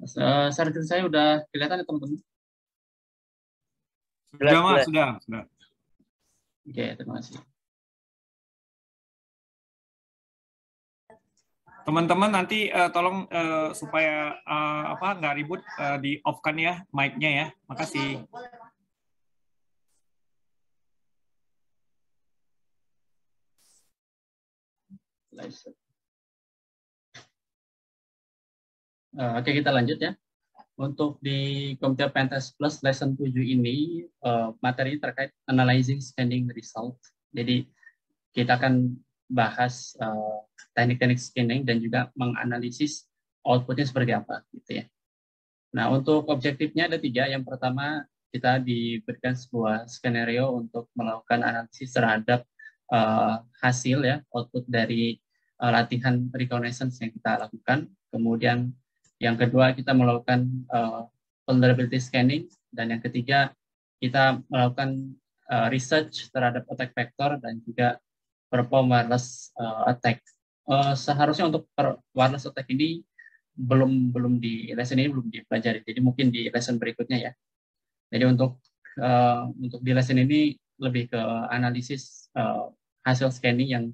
Sarjana saya udah kelihatan ya teman-teman? Sudah, Mas, Jelas. sudah. Oke, terima kasih. Teman-teman nanti tolong supaya nggak ribut di off-kan ya mic-nya ya. Makasih. Oke, kita lanjut ya. Untuk di Computer Pentest Plus Lesson 7 ini, materi terkait Analyzing Scanning Result. Jadi, kita akan bahas teknik-teknik scanning dan juga menganalisis outputnya seperti apa. Gitu ya. Nah, untuk objektifnya ada 3. Yang pertama, kita diberikan sebuah skenario untuk melakukan analisis terhadap hasil ya, output dari latihan reconnaissance yang kita lakukan. Kemudian yang kedua, kita melakukan vulnerability scanning. Dan yang ketiga, kita melakukan research terhadap attack vector dan juga perform wireless attack. Seharusnya untuk wireless attack ini belum di lesson ini belum dipelajari. Jadi mungkin di lesson berikutnya ya. Jadi untuk di lesson ini lebih ke analisis hasil scanning yang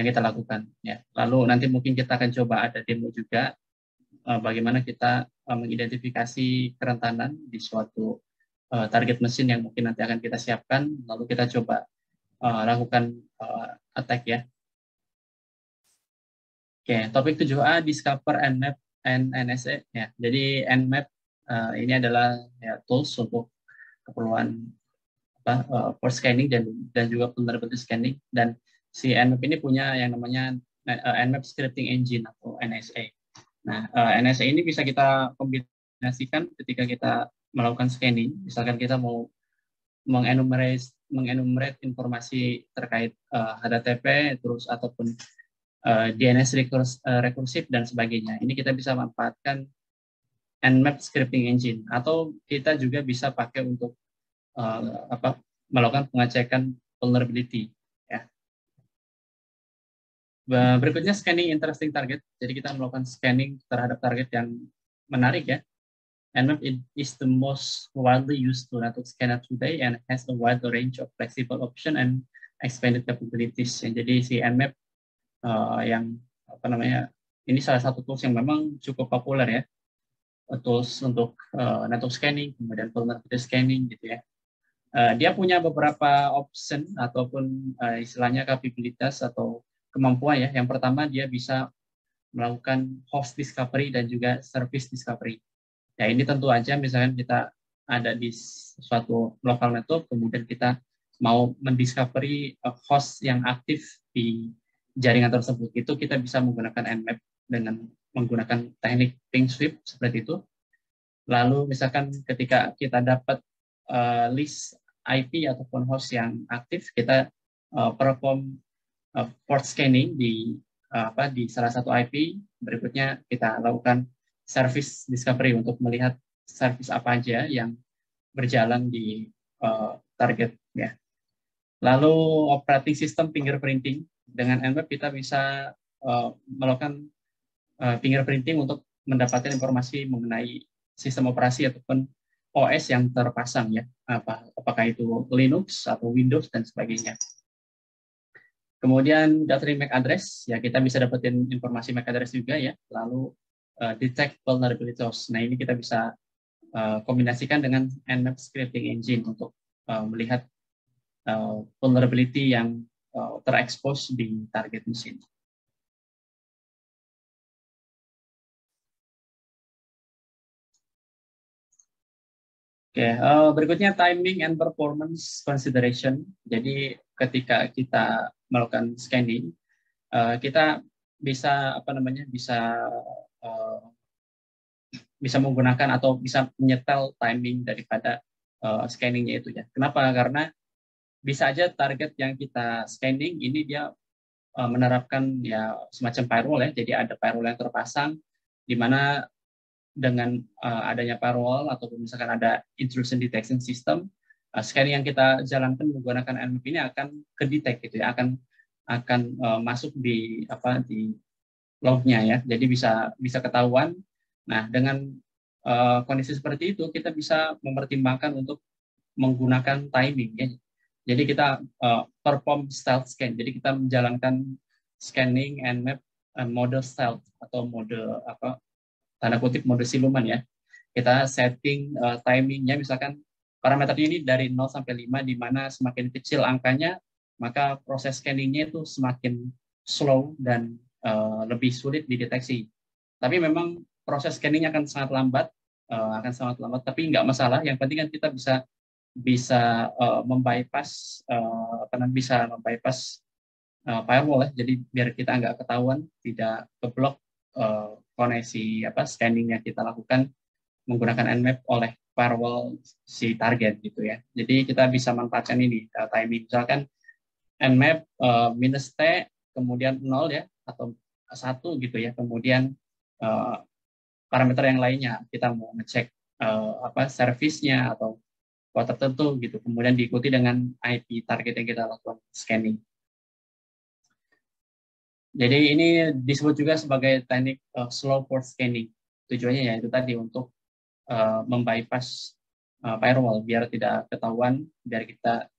kita lakukan ya. Lalu nanti mungkin kita akan coba ada demo juga bagaimana kita mengidentifikasi kerentanan di suatu target mesin yang mungkin nanti akan kita siapkan, lalu kita coba lakukan attack ya. Oke, topik 7A, Discover Nmap and NSA ya. Jadi Nmap ini adalah ya, tools untuk keperluan for scanning dan juga vulnerability scanning, dan si Nmap ini punya yang namanya Nmap Scripting Engine atau NSA. Nah, NSA ini bisa kita kombinasikan ketika kita melakukan scanning. Misalkan kita mau mengenumerate informasi terkait HTTP, terus ataupun DNS rekursif dan sebagainya. Ini kita bisa manfaatkan Nmap Scripting Engine, atau kita juga bisa pakai untuk melakukan pengecekan vulnerability. Berikutnya scanning interesting target. Jadi kita melakukan scanning terhadap target yang menarik ya. Nmap is the most widely used network scanner today and has a wide range of flexible option and expanded capabilities. Jadi si Nmap yang ini salah satu tools yang memang cukup populer ya. Tools untuk network scanning, kemudian vulnerability scanning gitu ya. Dia punya beberapa option ataupun istilahnya kapabilitas atau kemampuan ya. Yang pertama, dia bisa melakukan host discovery dan juga service discovery. Ya, ini tentu aja misalkan kita ada di suatu local network, kemudian kita mau mendiscovery host yang aktif di jaringan tersebut. Itu kita bisa menggunakan Nmap dengan menggunakan teknik ping sweep seperti itu. Lalu misalkan ketika kita dapat list IP ataupun host yang aktif, kita perform port scanning di salah satu IP. Berikutnya kita lakukan service discovery untuk melihat service apa aja yang berjalan di target ya. Lalu operating system fingerprinting. Dengan Nmap kita bisa melakukan fingerprinting untuk mendapatkan informasi mengenai sistem operasi ataupun OS yang terpasang ya. Apakah itu Linux atau Windows dan sebagainya. Kemudian gathering MAC address, ya kita bisa dapetin informasi MAC address juga ya. Lalu detect vulnerability host. Nah ini kita bisa kombinasikan dengan Nmap Scripting Engine untuk melihat vulnerability yang terekspos di target mesin. Oke, berikutnya timing and performance consideration. Jadi ketika kita melakukan scanning, kita bisa bisa menggunakan atau bisa menyetel timing daripada scanningnya itu ya. Kenapa? Karena bisa aja target yang kita scanning ini dia menerapkan ya semacam firewall ya. Jadi ada firewall yang terpasang di mana dengan adanya firewall ataupun misalkan ada intrusion detection system, scanning yang kita jalankan menggunakan Nmap ini akan kedetect gitu ya, akan masuk di di lognya ya, jadi bisa ketahuan. Nah dengan kondisi seperti itu kita bisa mempertimbangkan untuk menggunakan timing ya. Jadi kita perform stealth scan. Jadi kita menjalankan scanning Nmap mode stealth atau mode apa tanda kutip mode siluman ya. Kita setting timingnya misalkan parameternya ini dari 0 sampai 5 di mana semakin kecil angkanya maka proses scanningnya itu semakin slow dan lebih sulit dideteksi. Tapi memang proses scanningnya akan sangat lambat, tapi nggak masalah. Yang penting kan kita bisa membypass firewall ya. Jadi biar kita nggak ketahuan, tidak keblok koneksi scanning yang kita lakukan menggunakan Nmap oleh firewall si target gitu ya. Jadi kita bisa manfaatkan ini timing. Misalkan Nmap minus T kemudian 0 ya atau 1 gitu ya. Kemudian parameter yang lainnya kita mau ngecek service-nya atau port tertentu gitu. Kemudian diikuti dengan IP target yang kita lakukan scanning. Jadi ini disebut juga sebagai teknik slow port scanning. Tujuannya ya itu tadi untuk membypass firewall biar tidak ketahuan, biar kita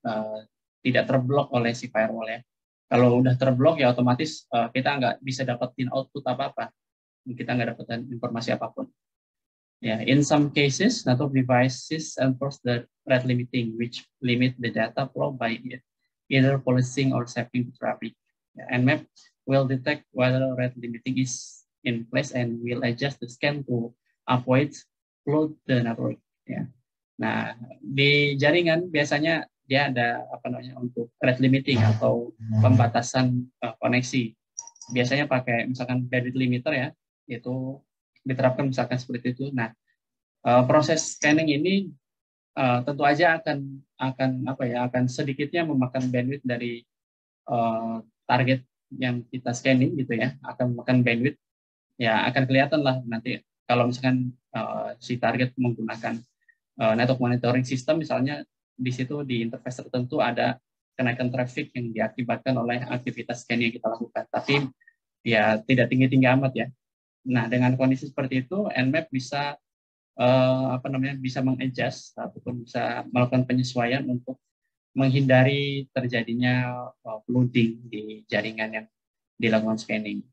tidak terblok oleh si firewall ya. Kalau udah terblok ya otomatis kita nggak bisa dapetin output apa-apa, kita nggak dapetin informasi apapun. Yeah, in some cases, network devices enforce the rate limiting, which limit the data flow by either policing or saving the traffic. Yeah, Nmap will detect whether rate limiting is in place and will adjust the scan to avoid flood the network. Yeah. Nah, di jaringan biasanya dia ada untuk rate limiting atau pembatasan koneksi. Biasanya pakai misalkan bandwidth limiter ya, itu diterapkan misalkan seperti itu. Nah, proses scanning ini tentu aja akan sedikitnya memakan bandwidth dari target yang kita scanning gitu ya, akan memakan bandwidth. Ya akan kelihatan lah nanti kalau misalkan si target menggunakan network monitoring system misalnya di situ di interface tertentu ada kenaikan traffic yang diakibatkan oleh aktivitas scanning yang kita lakukan. Tapi ya tidak tinggi-tinggi amat ya. Nah, dengan kondisi seperti itu, Nmap bisa bisa mengadjust ataupun bisa melakukan penyesuaian untuk menghindari terjadinya flooding di jaringan yang dilakukan scanning.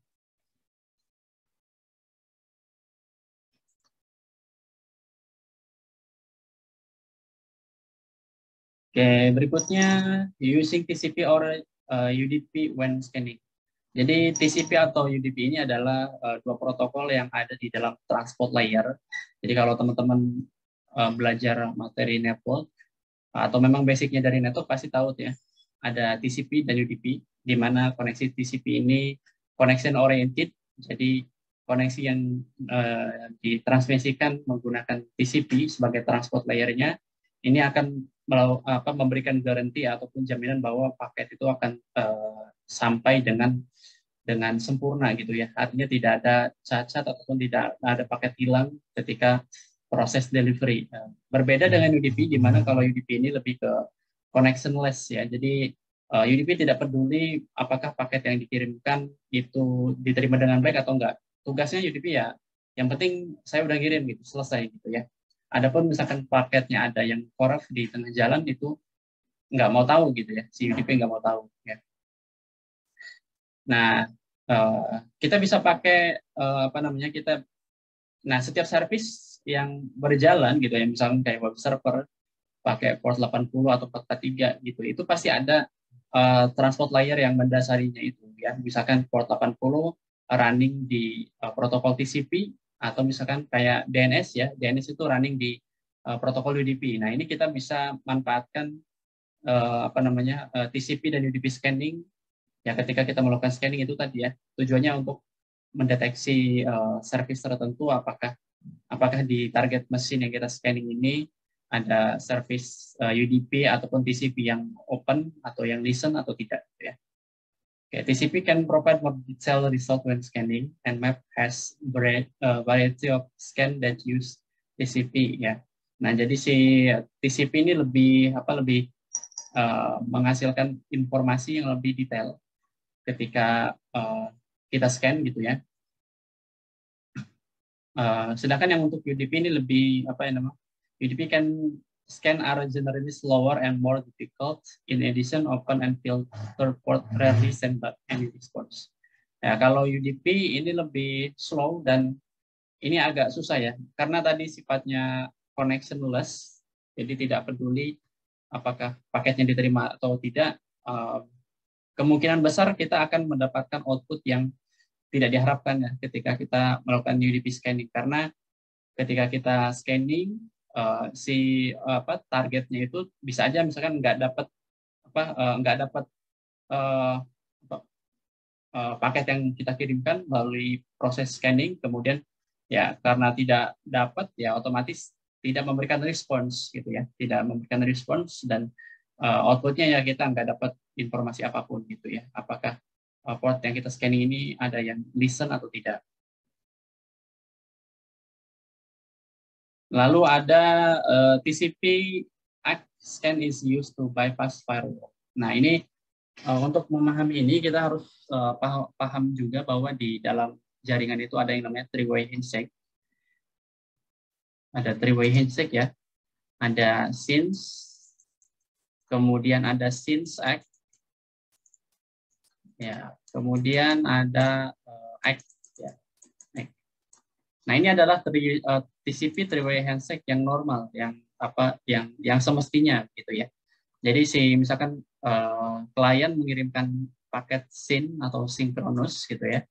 Oke, berikutnya using TCP or UDP when scanning. Jadi TCP atau UDP ini adalah dua protokol yang ada di dalam transport layer. Jadi kalau teman-teman belajar materi network atau memang basicnya dari network pasti tahu ya. Ada TCP dan UDP, di mana koneksi TCP ini connection oriented. Jadi koneksi yang ditransmisikan menggunakan TCP sebagai transport layernya ini akan memberikan garansi ataupun jaminan bahwa paket itu akan sampai dengan sempurna gitu ya. Artinya tidak ada cacat ataupun tidak ada paket hilang ketika proses delivery. Berbeda dengan UDP, di mana kalau UDP ini lebih ke connectionless ya. Jadi UDP tidak peduli apakah paket yang dikirimkan itu diterima dengan baik atau enggak. Tugasnya UDP ya, yang penting saya udah kirim gitu, selesai gitu ya. Adapun misalkan paketnya ada yang korup di tengah jalan itu nggak mau tahu gitu ya, si UDP nggak mau tahu ya. Nah, kita bisa pakai setiap service yang berjalan gitu ya, misalnya kayak web server pakai port 80 atau port 3 gitu, itu pasti ada transport layer yang mendasarinya itu ya. Misalkan port 80 running di protokol TCP atau misalkan kayak DNS ya, DNS itu running di protokol UDP. Nah, ini kita bisa manfaatkan TCP dan UDP scanning ya ketika kita melakukan scanning itu tadi ya. Tujuannya untuk mendeteksi service tertentu apakah di target mesin yang kita scanning ini ada service UDP ataupun TCP yang open atau yang listen atau tidak ya. Okay, TCP can provide more detailed result when scanning, and Nmap has variety of scan that use TCP ya. Nah, jadi si TCP ini lebih menghasilkan informasi yang lebih detail ketika kita scan gitu ya. Sedangkan yang untuk UDP ini lebih apa ya namanya? UDP can scan are generally slower and more difficult. In addition, open and filter port rarely send back any response. Ya, kalau UDP ini lebih slow dan ini agak susah ya, karena tadi sifatnya connectionless, jadi tidak peduli apakah paketnya diterima atau tidak. Kemungkinan besar kita akan mendapatkan output yang tidak diharapkan ya ketika kita melakukan UDP scanning, karena ketika kita scanning si targetnya itu bisa aja misalkan nggak dapat paket yang kita kirimkan melalui proses scanning, kemudian ya karena tidak dapat ya otomatis tidak memberikan respons gitu ya, tidak memberikan respons dan outputnya ya kita nggak dapat informasi apapun gitu ya, apakah port yang kita scanning ini ada yang listen atau tidak. Lalu ada TCP ACK scan is used to bypass firewall. Nah ini untuk memahami ini kita harus paham juga bahwa di dalam jaringan itu ada yang namanya three-way handshake. Ada three-way handshake ya. Ada SYN, kemudian ada SYN-ACK, ya, kemudian ada ACK. Ya. Nah ini adalah TCP three-way handshake yang normal, yang semestinya gitu ya. Jadi misalkan klien mengirimkan paket SYN atau sinkronus gitu ya,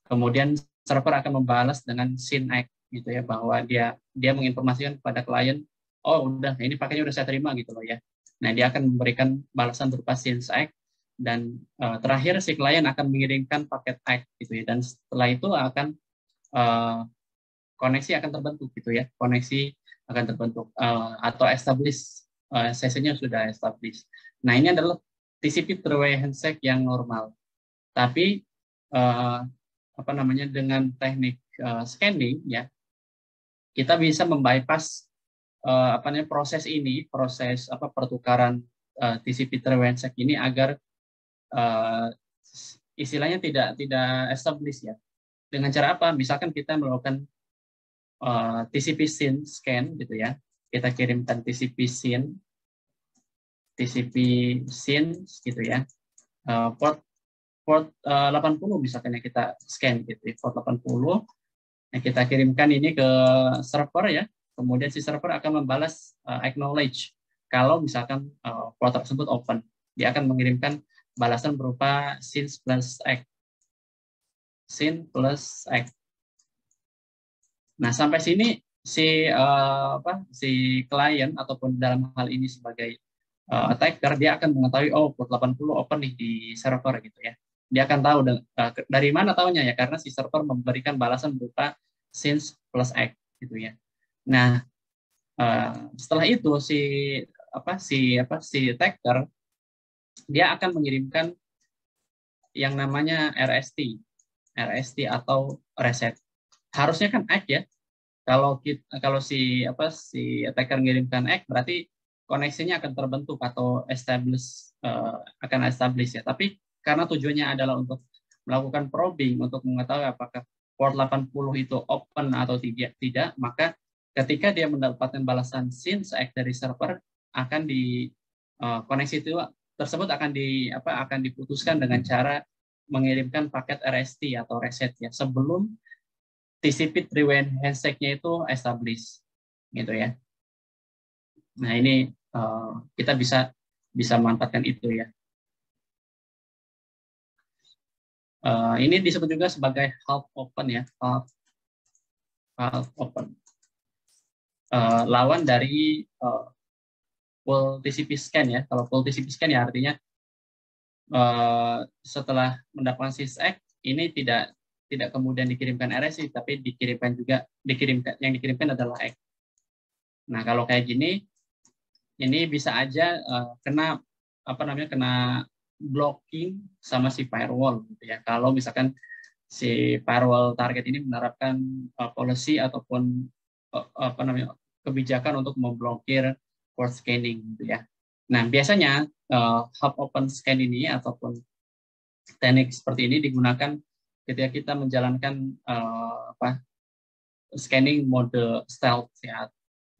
kemudian server akan membalas dengan SYN-ACK gitu ya, bahwa dia menginformasikan kepada klien, oh udah ini paketnya udah saya terima gitu loh ya. Nah dia akan memberikan balasan berupa SYN-ACK dan terakhir si klien akan mengirimkan paket ACK gitu ya, dan setelah itu akan koneksi akan terbentuk gitu ya, koneksi akan terbentuk atau establish, sesinya sudah establish. Nah ini adalah TCP three-way handshake yang normal. Tapi dengan teknik scanning ya kita bisa membypass proses ini, proses pertukaran TCP three-way handshake ini agar istilahnya tidak establish ya. Dengan cara apa? Misalkan kita melakukan TCP SYN scan gitu ya, kita kirimkan TCP SYN gitu ya, port 80 misalkan yang kita scan gitu ya, port 80 yang kita kirimkan ini ke server ya, kemudian si server akan membalas acknowledge kalau misalkan port tersebut open, dia akan mengirimkan balasan berupa SYN plus ACK. Nah, sampai sini si klien ataupun dalam hal ini sebagai attacker, dia akan mengetahui oh port 80 open nih di server gitu ya. Dia akan tahu dari mana taunya ya, karena si server memberikan balasan berupa SYN plus ACK gitu ya. Nah, setelah itu si attacker dia akan mengirimkan yang namanya RST atau reset. Harusnya kan ACK ya. Kalau si attacker mengirimkan ACK berarti koneksinya akan terbentuk atau akan establish ya. Tapi karena tujuannya adalah untuk melakukan probing untuk mengetahui apakah port 80 itu open atau tidak, maka ketika dia mendapatkan balasan SYN ACK dari server, akan koneksi itu tersebut akan diputuskan dengan cara mengirimkan paket RST atau reset ya, sebelum TCP three-way handshake-nya itu establish gitu ya. Nah ini kita bisa manfaatkan itu ya. Ini disebut juga sebagai half open ya, half open. Lawan dari full TCP scan ya. Kalau full TCP scan ya artinya setelah mendapatkan SYN-ACK ini tidak kemudian dikirimkan RST, tapi yang dikirimkan adalah ACK. Nah kalau kayak gini, ini bisa aja kena blocking sama si firewall gitu ya. Kalau misalkan si firewall target ini menerapkan policy ataupun kebijakan untuk memblokir port scanning gitu ya. Nah biasanya hub open scan ini ataupun teknik seperti ini digunakan ketika kita menjalankan scanning mode stealth ya,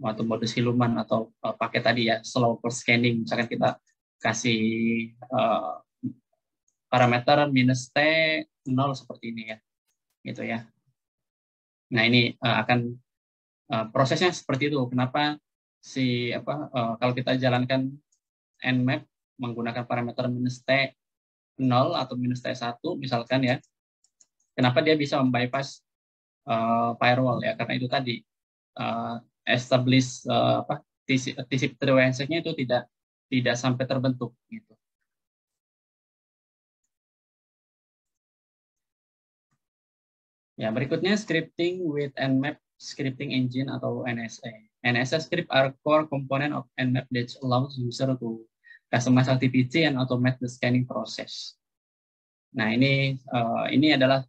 atau mode siluman, atau pakai tadi ya slow scanning. Misalkan kita kasih parameter -T 0 seperti ini ya, gitu ya. Nah ini akan prosesnya seperti itu. Kenapa kalau kita jalankan Nmap menggunakan parameter -T 0 atau -T 1 misalkan ya, kenapa dia bisa membypass firewall ya, karena itu tadi establish TCP/IP handshake-nya itu tidak sampai terbentuk gitu. Ya, berikutnya scripting with Nmap scripting engine atau NSA. NSA script are core component of Nmap that allows user to customize activity and automate the scanning process. Nah, ini adalah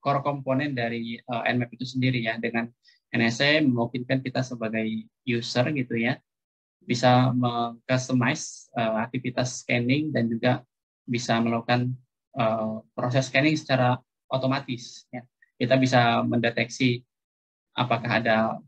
core komponen dari Nmap itu sendiri ya. Dengan NSA memungkinkan kita sebagai user gitu ya, bisa meng-customize aktivitas scanning dan juga bisa melakukan proses scanning secara otomatis ya. Kita bisa mendeteksi apakah ada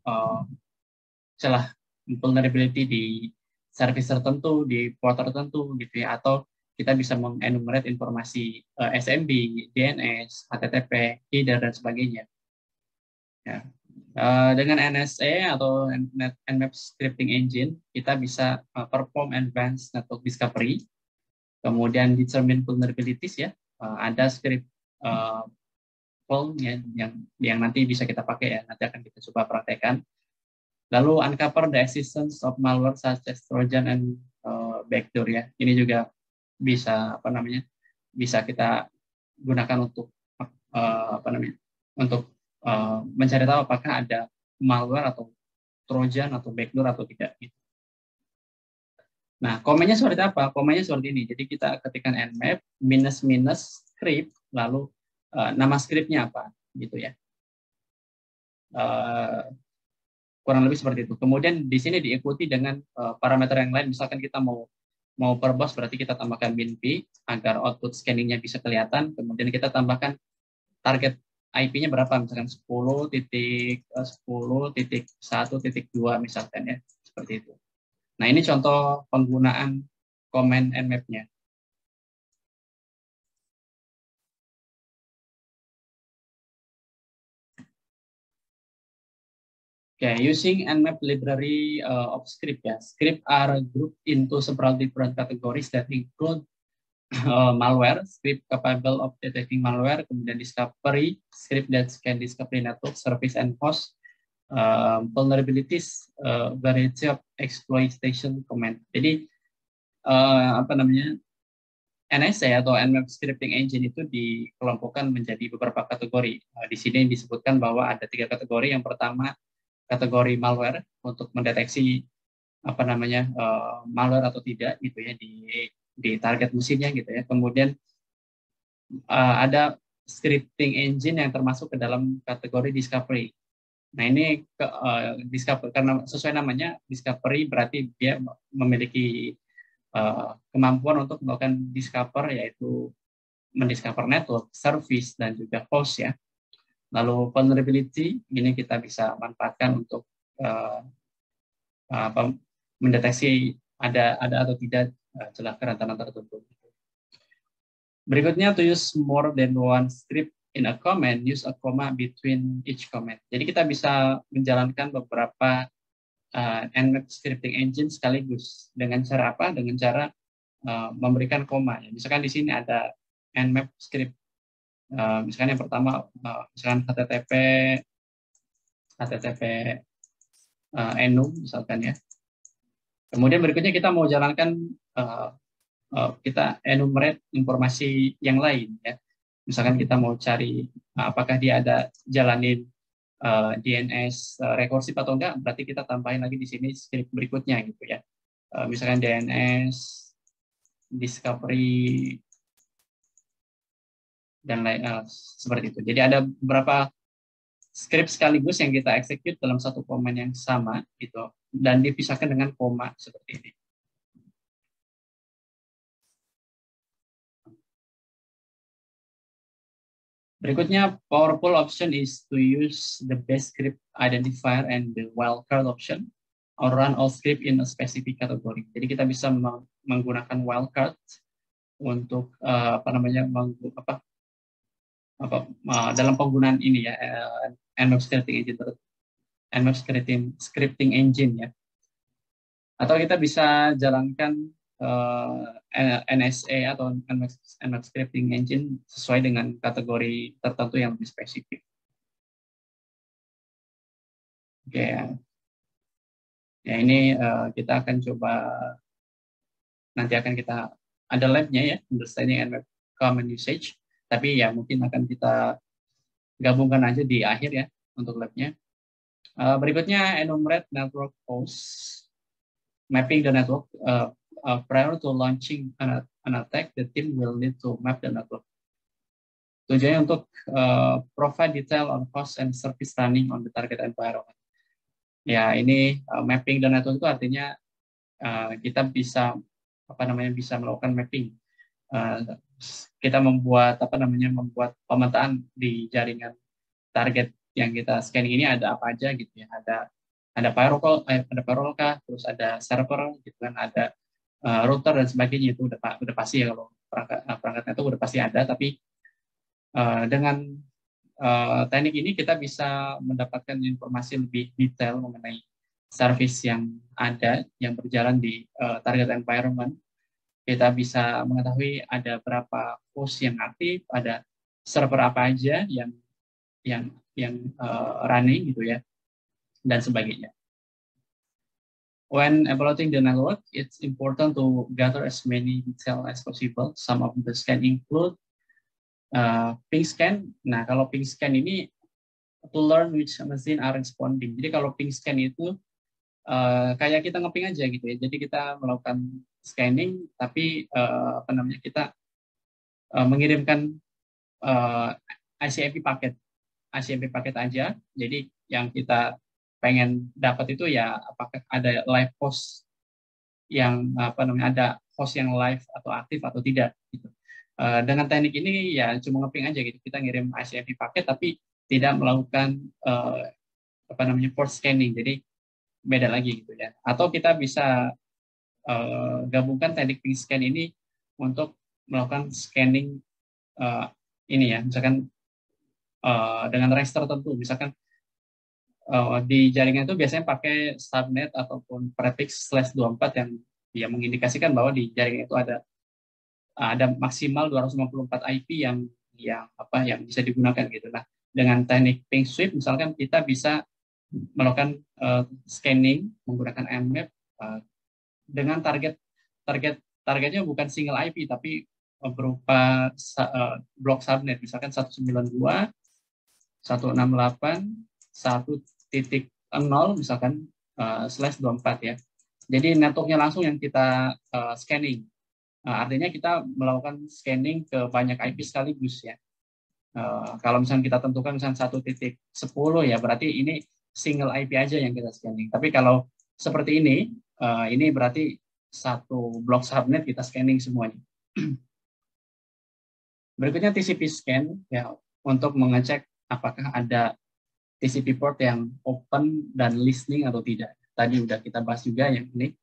celah vulnerability di service tertentu, di port tertentu gitu ya, atau kita bisa mengenumerate informasi SMB, DNS, HTTP, header dan sebagainya. Ya. Dengan NSA atau Nmap Scripting Engine, kita bisa perform advanced network discovery, kemudian determine vulnerabilities ya, ada script ya, yang nanti bisa kita pakai ya, nanti akan kita coba praktekkan. Lalu uncover the existence of malware such as Trojan and backdoor ya. Ini juga bisa bisa kita gunakan untuk untuk mencari tahu apakah ada malware atau Trojan atau backdoor atau tidak. Nah, komennya seperti apa? Komennya seperti ini. Jadi kita ketikkan nmap --script lalu nama scriptnya apa gitu ya. Kurang lebih seperti itu. Kemudian di sini diikuti dengan parameter yang lain. Misalkan kita mau verbose, berarti kita tambahkan -p agar output scanningnya bisa kelihatan. Kemudian kita tambahkan target IP-nya berapa, misalkan 10.10.1.2 misalkan ya, seperti itu. Nah, ini contoh penggunaan command nmap-nya. Okay, using Nmap library of script ya. Script are grouped into several different categories that include malware, script capable of detecting malware, kemudian discovery, script that can discover network, service and host, vulnerabilities, variety of exploitation command. Jadi NSA atau Nmap Scripting Engine itu dikelompokkan menjadi beberapa kategori. Di sini disebutkan bahwa ada 3 kategori. Yang pertama kategori malware untuk mendeteksi malware atau tidak gitu ya di target mesinnya gitu ya. Kemudian ada scripting engine yang termasuk ke dalam kategori discovery. Nah, ini discovery karena sesuai namanya discovery berarti dia memiliki kemampuan untuk melakukan discover, yaitu mendiscover network, service dan juga host ya. Lalu vulnerability ini kita bisa manfaatkan untuk mendeteksi ada atau tidak celah kerentanan tertentu. Berikutnya, to use more than one script in a command, use a comma between each command. Jadi kita bisa menjalankan beberapa Nmap scripting engine sekaligus. Dengan cara apa? Dengan cara memberikan koma. Misalkan di sini ada Nmap script. Misalkan yang pertama, misalkan HTTP enum misalkan ya. Kemudian berikutnya kita mau jalankan kita enumerate informasi yang lain ya. Misalkan kita mau cari apakah dia ada jalanin DNS rekursif atau enggak, berarti kita tambahin lagi di sini script berikutnya gitu ya. Misalkan DNS discovery dan lain seperti itu. Jadi ada beberapa script sekaligus yang kita execute dalam satu command yang sama gitu, dan dipisahkan dengan koma seperti ini. Berikutnya, powerful option is to use the base script identifier and the wildcard option or run all script in a specific category. Jadi kita bisa menggunakan wildcard untuk dalam penggunaan ini ya, Nmap scripting engine ya. Atau kita bisa jalankan NSA atau Nmap scripting engine sesuai dengan kategori tertentu yang lebih spesifik. Oke ya. Ya ini kita akan coba, nanti akan kita ada labnya ya, understanding Nmap common usage. Tapi ya mungkin akan kita gabungkan aja di akhir ya untuk labnya. Berikutnya enumerate network hosts. Mapping the network prior to launching an attack, the team will need to map the network. Tujuannya untuk provide detail on host and service running on the target environment. Ya, ini mapping the network itu artinya kita bisa bisa melakukan mapping. Kita membuat membuat pemetaan di jaringan target yang kita scanning ini ada apa aja gitu ya. Ada firewall kah, terus ada server gitu kan, ada router dan sebagainya. Itu udah pasti ya, kalau perangkatnya itu udah pasti ada. Tapi dengan teknik ini kita bisa mendapatkan informasi lebih detail mengenai service yang ada yang berjalan di target environment. Kita bisa mengetahui ada berapa host yang aktif, ada server apa aja yang running gitu ya, dan sebagainya. When evaluating the network, it's important to gather as many detail as possible. Some of the scan include ping scan. Nah, kalau ping scan ini to learn which machine are responding. Jadi kalau ping scan itu kayak kita nge-ping aja gitu ya. Jadi kita melakukan scanning, tapi kita mengirimkan ICMP paket aja. Jadi yang kita pengen dapat itu ya apakah ada live host yang ada host yang live atau aktif atau tidak gitu. Dengan teknik ini ya cuma nge-ping aja gitu, kita ngirim ICMP paket tapi tidak melakukan port scanning, jadi beda lagi gitu ya. Atau kita bisa gabungkan teknik ping scan ini untuk melakukan scanning ini ya, misalkan dengan range tertentu, misalkan di jaringan itu biasanya pakai subnet ataupun prefix /24 yang mengindikasikan bahwa di jaringan itu ada maksimal 254 IP yang bisa digunakan gitu. Nah, dengan teknik ping sweep misalkan kita bisa melakukan scanning menggunakan Nmap dengan targetnya bukan single IP tapi berupa blok subnet, misalkan 192 168 1.0 misalkan /24 ya. Jadi networknya langsung yang kita scanning. Artinya kita melakukan scanning ke banyak IP sekaligus ya. Kalau misalnya kita tentukan misalnya 1.10 ya, berarti ini single IP aja yang kita scanning. Tapi kalau seperti ini berarti satu blok subnet kita scanning semuanya. Berikutnya TCP scan ya, untuk mengecek apakah ada TCP port yang open dan listening atau tidak. Tadi udah kita bahas juga yang ini.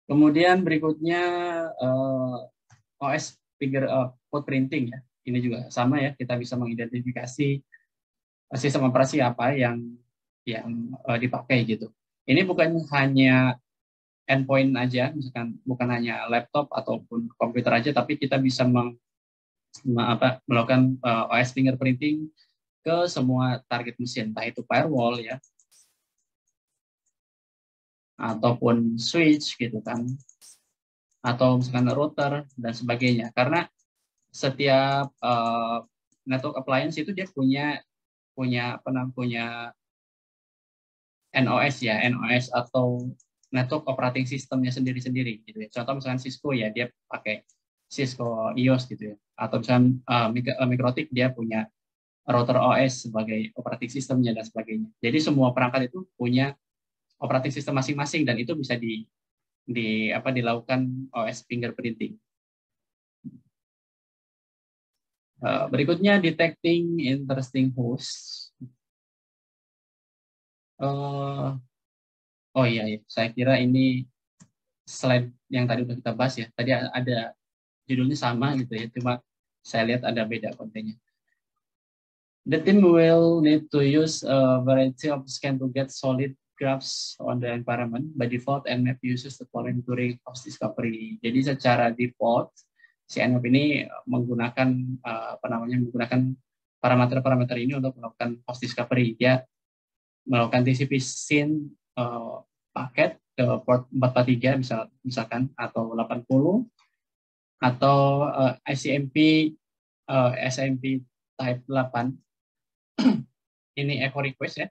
Kemudian berikutnya OS figure code printing ya. Ini juga sama ya, kita bisa mengidentifikasi sistem operasi apa yang dipakai gitu. Ini bukan hanya endpoint aja, misalkan bukan hanya laptop ataupun komputer aja, tapi kita bisa melakukan OS fingerprinting ke semua target mesin, entah itu firewall ya, ataupun switch gitu kan, atau misalkan router dan sebagainya. Karena setiap network appliance itu dia punya NOS ya, NOS atau network operating systemnya sendiri-sendiri gitu ya. Contoh misalkan Cisco ya, dia pakai Cisco EOS gitu ya. Atau misalkan Mikrotik dia punya router OS sebagai operating systemnya dan sebagainya. Jadi semua perangkat itu punya operating system masing-masing dan itu bisa dilakukan OS fingerprinting. Berikutnya detecting interesting hosts. Oh iya, ya. Saya kira ini slide yang tadi udah kita bahas ya. Tadi ada judulnya sama gitu ya, cuma saya lihat ada beda kontennya. The team will need to use a variety of scan to get solid graphs on the environment. By default, Nmap uses the following during host discovery. Jadi secara default, si Nmap ini menggunakan menggunakan parameter-parameter ini untuk melakukan host discovery. Dia melakukan TCP SYN paket ke port 443 misalkan atau 80 atau ICMP type 8 ini echo request ya.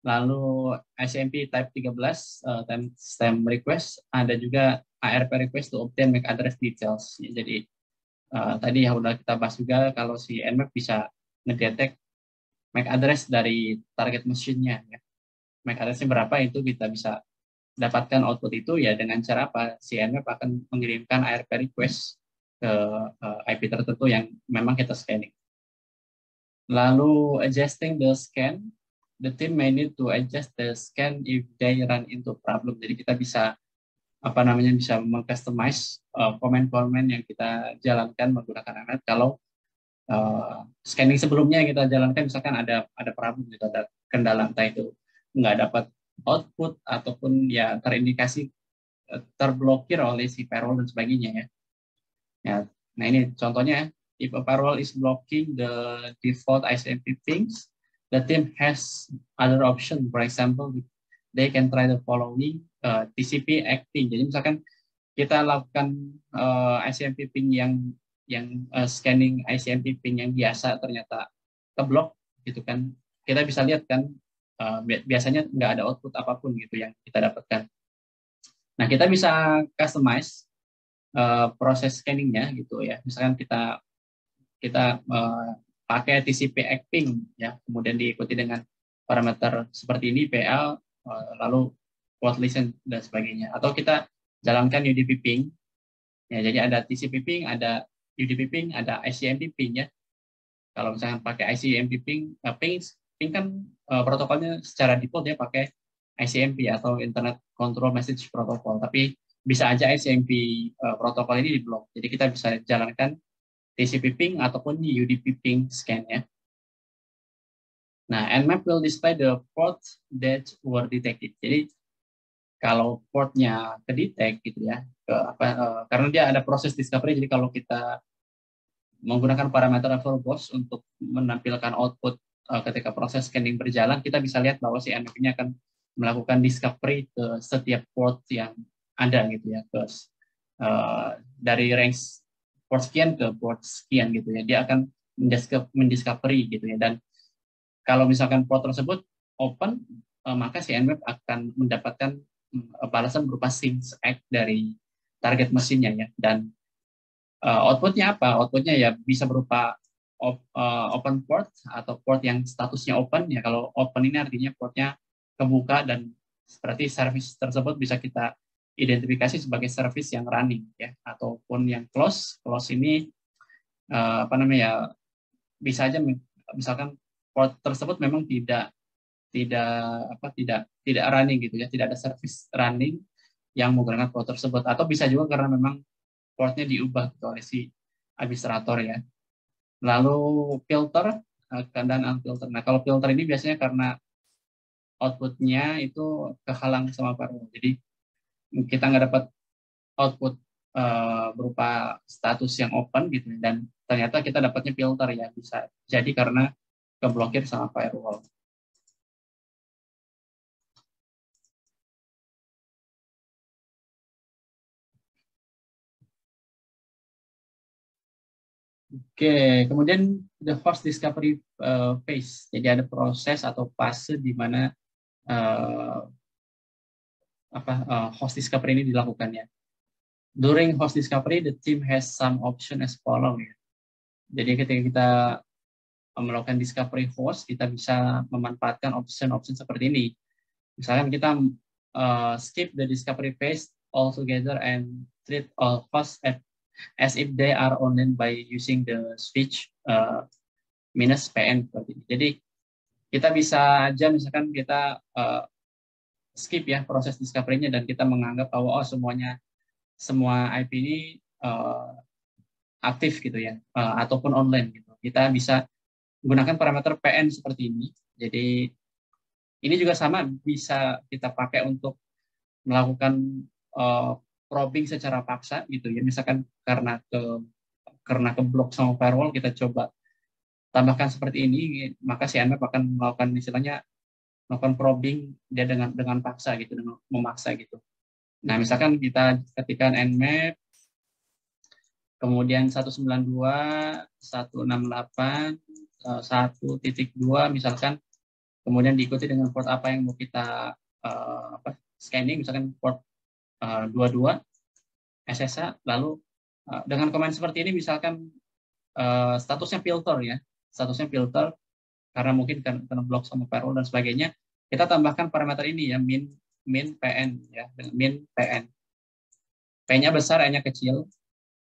Lalu ICMP type 13 timestamp request, ada juga ARP request to obtain MAC address details. Jadi tadi ya udah kita bahas juga kalau si Nmap bisa ngedetek MAC address dari target mesinnya ya. MAC address-nya berapa itu kita bisa dapatkan output itu ya dengan cara apa? Si Nmap akan mengirimkan ARP request ke IP tertentu yang memang kita scanning. Lalu adjusting the scan, the team may need to adjust the scan if they run into problem. Jadi kita bisa bisa mengcustomize komen-komen yang kita jalankan menggunakan Nmap. Kalau scanning sebelumnya yang kita jalankan misalkan ada problem gitu, ada kendala entah itu nggak dapat output ataupun ya terindikasi terblokir oleh si firewall dan sebagainya ya. Ya, nah ini contohnya. If a firewall is blocking the default ICMP pings, the team has other option. For example, they can try the following TCP acting. Jadi misalkan kita lakukan ICMP ping yang scanning ICMP ping yang biasa ternyata keblok gitu kan. Kita bisa lihat kan biasanya nggak ada output apapun gitu yang kita dapatkan. Nah, kita bisa customize proses scanningnya gitu ya. Misalkan kita pakai TCP acting ya, kemudian diikuti dengan parameter seperti ini PL lalu port listen dan sebagainya, atau kita jalankan UDP ping ya. Jadi ada TCP ping, ada UDP ping, ada ICMP ping ya. Kalau misalnya pakai ICMP ping kan protokolnya secara default dia pakai ICMP atau Internet Control Message Protocol, tapi bisa aja ICMP protokol ini diblok. Jadi kita bisa jalankan TCP ping ataupun UDP ping scan ya. Nah, Nmap will display the ports that were detected. Jadi kalau portnya kedetek gitu ya, karena dia ada proses discovery. Jadi kalau kita menggunakan parameter verbose untuk menampilkan output ketika proses scanning berjalan, kita bisa lihat bahwa si Nmap ini akan melakukan discovery ke setiap port yang ada gitu ya, dari range port sekian ke port sekian gitu ya, dia akan mendiscovery gitu ya. Dan kalau misalkan port tersebut open, maka si Nmap akan mendapatkan balasan berupa SYN-ACK dari target mesinnya ya. Dan outputnya apa? Outputnya ya bisa berupa open port atau port yang statusnya open ya. Kalau open ini artinya portnya kebuka dan seperti service tersebut bisa kita identifikasi sebagai service yang running ya, ataupun yang close ini bisa aja misalkan port tersebut memang tidak running gitu ya, tidak ada service running yang menggunakan port tersebut, atau bisa juga karena memang portnya diubah gitu oleh si administrator ya. Lalu filter dan unfilter. Nah, kalau filter ini biasanya karena outputnya itu kehalang sama firewall, jadi kita nggak dapat output berupa status yang open gitu, dan ternyata kita dapatnya filter ya, bisa jadi karena keblokir sama firewall. Oke, kemudian the host discovery phase. Jadi ada proses atau fase di mana host discovery ini dilakukan ya. During host discovery, the team has some option as follow ya. Jadi ketika kita melakukan discovery host, kita bisa memanfaatkan option-option seperti ini. Misalkan kita skip the discovery phase altogether and treat all hosts as if they are online by using the switch minus PN seperti ini. Jadi kita bisa aja misalkan kita skip ya proses discovery-nya dan kita menganggap bahwa semua IP ini aktif gitu ya, ataupun online gitu. Kita bisa gunakan parameter PN seperti ini. Jadi ini juga sama bisa kita pakai untuk melakukan probing secara paksa gitu ya. Misalkan karena keblok sama firewall, kita coba tambahkan seperti ini, maka si Nmap akan melakukan istilahnya melakukan probing dia dengan paksa gitu, dengan memaksa gitu. Nah, misalkan kita ketikkan Nmap kemudian 192.168.1.2 misalkan, kemudian diikuti dengan port apa yang mau kita scanning, misalkan port 22 SSH, lalu dengan komen seperti ini misalkan statusnya filter karena mungkin karena blok sama firewall dan sebagainya, kita tambahkan parameter ini ya, min PN ya, dengan min PN. P-nya besar, N-nya kecil,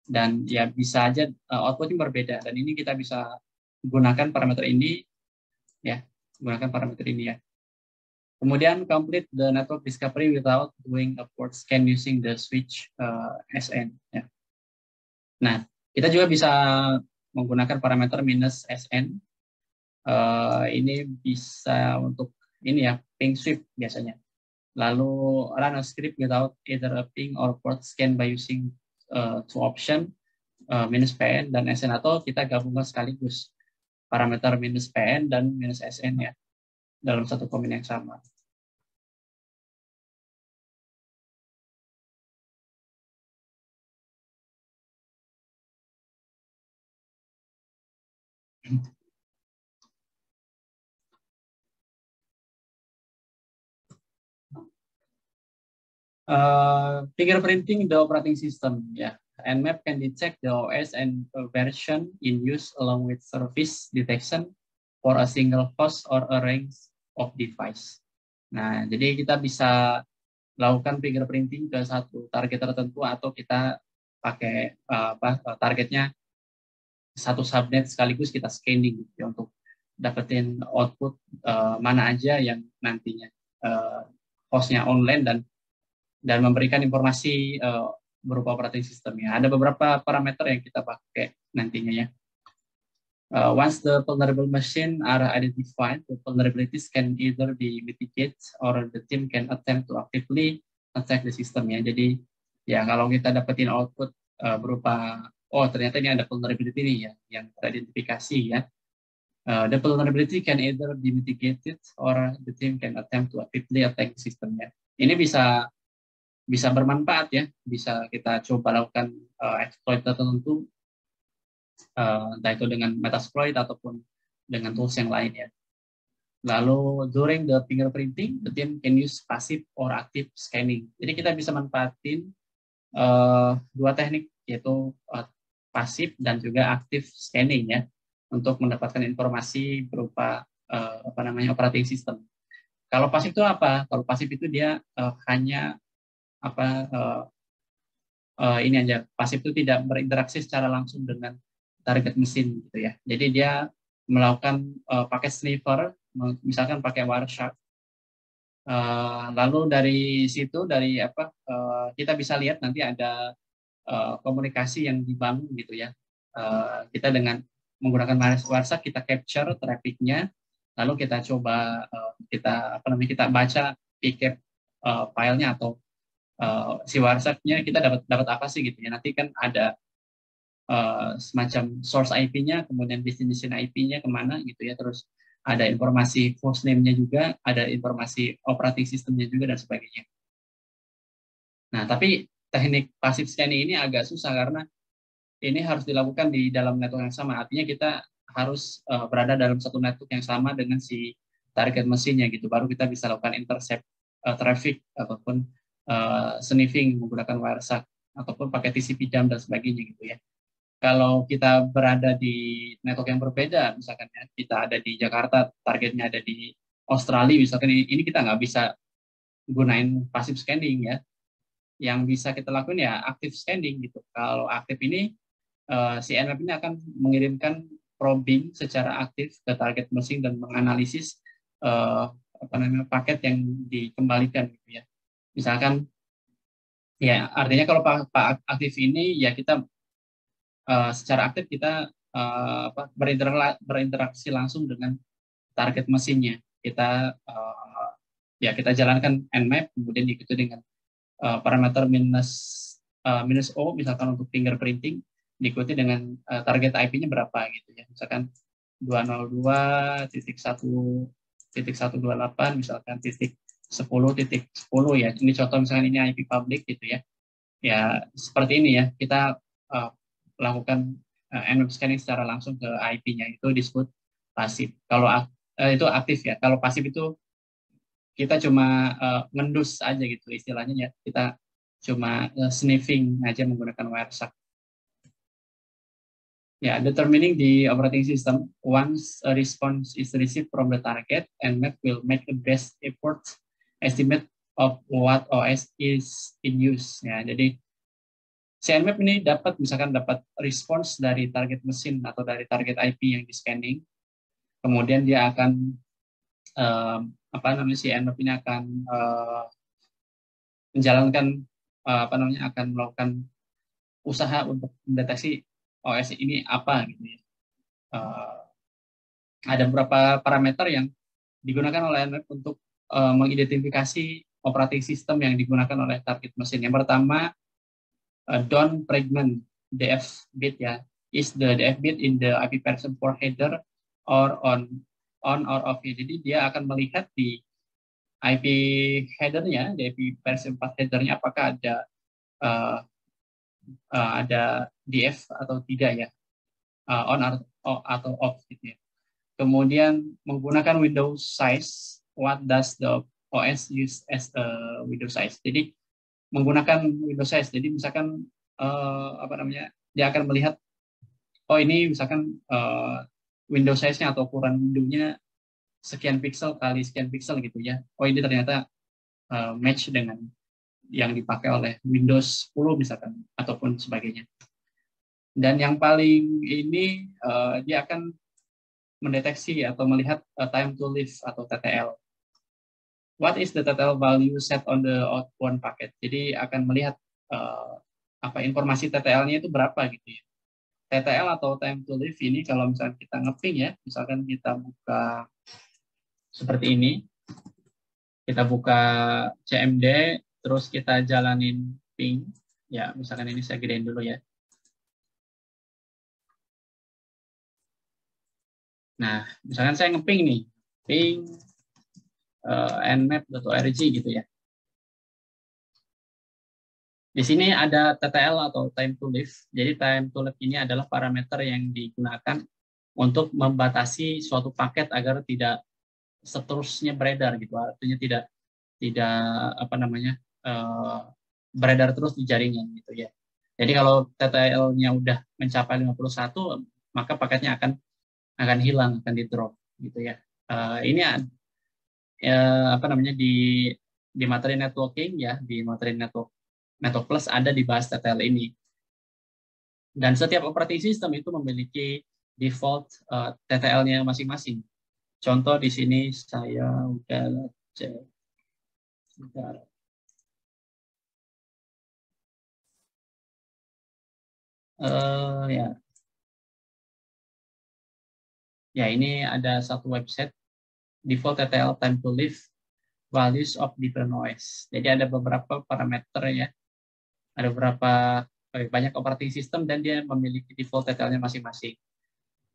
dan ya bisa aja outputnya berbeda, dan ini kita bisa gunakan parameter ini ya, Kemudian complete the network discovery without doing a port scan using the switch SN ya. Nah, kita juga bisa menggunakan parameter minus SN. Ini bisa untuk ini ya, ping sweep biasanya. Lalu run a script without either a ping or port scan by using two option, minus PN dan SN, atau kita gabungkan sekaligus parameter minus PN dan minus SN ya dalam satu komen yang sama. Fingerprinting the operating system ya. Nmap can detect the OS and version in use along with service detection for a single host or a range of device. Nah, jadi kita bisa lakukan fingerprinting ke satu target tertentu, atau kita pakai targetnya satu subnet sekaligus kita scanning gitu, ya, untuk dapetin output mana aja yang nantinya hostnya online dan memberikan informasi berupa operating system-nya. Ada beberapa parameter yang kita pakai nantinya ya. Once the vulnerable machine are identified, the vulnerabilities can either be mitigated or the team can attempt to actively attack the system ya. Jadi ya kalau kita dapetin output berupa ternyata ini ada vulnerability nih ya yang teridentifikasi ya. The vulnerability can either be mitigated or the team can attempt to actively attack the system ya. Ini bisa bermanfaat ya, bisa kita coba lakukan exploit tertentu, entah itu dengan Metasploit ataupun dengan tools yang lain ya. Lalu during the fingerprinting, the team can use passive or active scanning. Jadi kita bisa manfaatin dua teknik, yaitu pasif dan juga active scanning ya, untuk mendapatkan informasi berupa operating system. Kalau pasif itu apa? Kalau pasif itu dia hanya ini aja, pasif itu tidak berinteraksi secara langsung dengan target mesin gitu ya. Jadi dia melakukan pakai sniffer, misalkan pakai Wireshark. Lalu dari situ kita bisa lihat nanti ada komunikasi yang dibangun gitu ya. Kita dengan menggunakan Wireshark kita capture traffic-nya, lalu kita coba kita baca pcap filenya atau si Wireshark-nya, kita dapat apa sih gitu ya. Nanti kan ada semacam source IP-nya, kemudian destination IP-nya kemana gitu ya, terus ada informasi hostname-nya juga, ada informasi operating system-nya juga dan sebagainya. Nah, tapi teknik passive scanning ini agak susah karena ini harus dilakukan di dalam network yang sama. Artinya kita harus berada dalam satu network yang sama dengan si target mesinnya gitu, baru kita bisa lakukan intercept traffic ataupun sniffing menggunakan Wireshark ataupun pakai TCP dump dan sebagainya gitu ya. Kalau kita berada di network yang berbeda, misalkan ya, kita ada di Jakarta, targetnya ada di Australia, misalkan ini kita nggak bisa gunain passive scanning ya. yang bisa kita lakukan ya active scanning gitu. Kalau aktif ini si Nmap ini akan mengirimkan probing secara aktif ke target mesin dan menganalisis paket yang dikembalikan gitu ya. Misalkan ya artinya kalau aktif ini ya kita secara aktif kita berinteraksi langsung dengan target mesinnya. Kita ya kita jalankan Nmap kemudian diikuti dengan parameter minus O misalkan untuk fingerprinting, diikuti dengan target IP-nya berapa gitu ya. Misalkan 202.1.128 misalkan titik 10.10 ya. Ini contoh misalkan ini IP public gitu ya. Ya seperti ini ya. Kita lakukan Nmap scanning secara langsung ke IP-nya, itu disebut pasif. Kalau itu aktif ya. Kalau pasif itu kita cuma ngendus aja gitu istilahnya ya. Kita cuma sniffing aja menggunakan Wireshark. Ya, determining the operating system. Once a response is received from the target, Nmap will make a best effort estimate of what OS is in use. Ya, jadi si Nmap ini misalkan dapat respons dari target mesin atau dari target IP yang di scanning. Kemudian dia akan si Nmap ini akan menjalankan akan melakukan usaha untuk mendeteksi OS ini apa gitu ya. Ada beberapa parameter yang digunakan oleh Nmap untuk mengidentifikasi operating system yang digunakan oleh target mesin. Yang pertama, down fragment DF bit ya. Is the DF bit in the IP version 4 header or on or off. Jadi dia akan melihat di IP headernya, di IP versi 4 headernya apakah ada DF atau tidak ya, on atau off gitu ya. Kemudian menggunakan window size, what does the OS use as a window size? Jadi menggunakan window size, jadi misalkan dia akan melihat ini misalkan window size-nya atau ukuran window-nya sekian pixel kali sekian pixel gitu ya. Ini ternyata match dengan yang dipakai oleh Windows 10 misalkan ataupun sebagainya. Dan yang paling ini dia akan mendeteksi atau melihat time to live atau TTL. What is the TTL value set on the outbound packet? Jadi akan melihat informasi TTL-nya itu berapa gitu ya. TTL atau time to live ini kalau misalkan kita ngeping ya, misalkan kita buka seperti ini, kita buka CMD, terus kita jalanin ping, ya misalkan ini saya gedein dulu ya. Nah, misalkan saya ngeping nih, ping nmap.org gitu ya. Di sini ada TTL atau time to live. Jadi time to live ini adalah parameter yang digunakan untuk membatasi suatu paket agar tidak seterusnya beredar gitu. Artinya tidak beredar terus di jaringan gitu ya. Jadi kalau TTL-nya udah mencapai 51, maka paketnya akan hilang, akan di-drop gitu ya. Ini di materi networking ya, di materi network Plus ada dibahas TTL ini. Dan setiap operating system itu memiliki default TTL-nya masing-masing. Contoh di sini saya udah cek. Ya ini ada satu website default TTL time to live values of different OS. Jadi ada beberapa parameter ya, ada banyak operating system dan dia memiliki default TTL-nya masing-masing.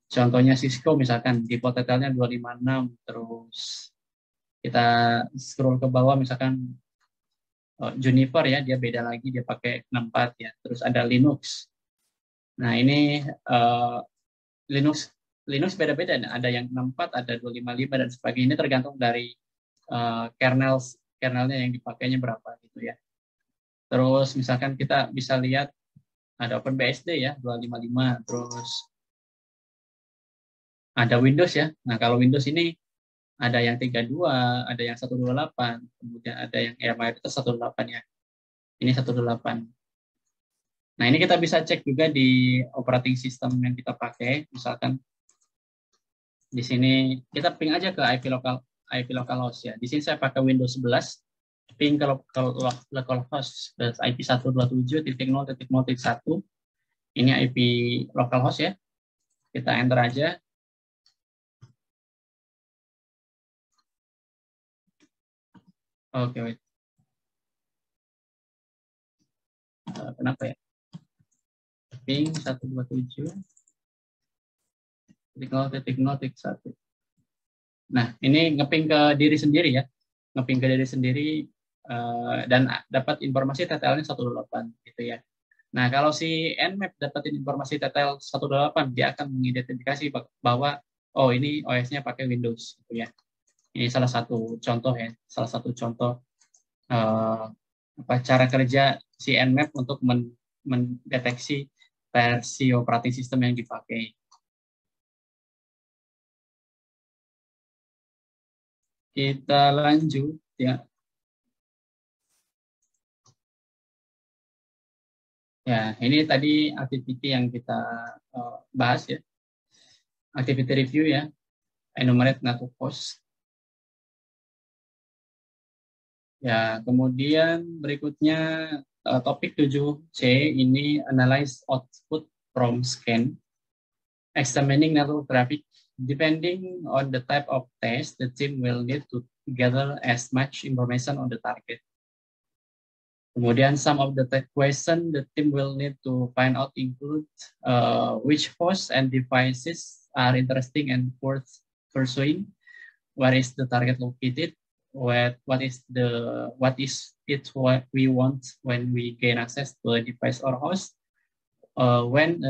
Contohnya Cisco misalkan default TTL-nya 256, terus kita scroll ke bawah misalkan Juniper ya, dia beda lagi, dia pakai 64 ya. Terus ada Linux. Nah ini Linux beda-beda, ada yang 64, ada 255 dan sebagainya. Ini tergantung dari kernelnya yang dipakainya berapa gitu ya. Terus misalkan kita bisa lihat ada OpenBSD ya 255, terus ada Windows ya. Nah kalau Windows ini ada yang 32, ada yang 128, kemudian ada yang mayoritas 128 ya. Ini 128. Nah, ini kita bisa cek juga di operating system yang kita pakai. Misalkan di sini kita ping aja ke IP localhost ya. Di sini saya pakai Windows 11, ping ke localhost IP 127.0.0.1. Ini IP localhost ya. Kita enter aja. Oke, wait. Kenapa ya? Ping 127.0.0.1. Nah, ini ngeping ke diri sendiri ya. Ngeping ke diri sendiri dan dapat informasi TTL-nya 128 gitu ya. Nah, kalau si Nmap dapatin informasi TTL 128, dia akan mengidentifikasi bahwa oh ini OS-nya pakai Windows gitu ya. Ini salah satu contoh ya, salah satu contoh cara kerja si Nmap untuk mendeteksi versi operating system yang dipakai. Kita lanjut ya. Ya, ini tadi activity yang kita bahas ya. Activity review ya. Enumerate network host. Ya, kemudian berikutnya topik 7C ini analyze output from scan. Examining network traffic. Depending on the type of test, the team will need to gather as much information on the target. Kemudian some of the question the team will need to find out include which hosts and devices are interesting and worth pursuing, where is the target located, what is it what we want when we gain access to a device or host, when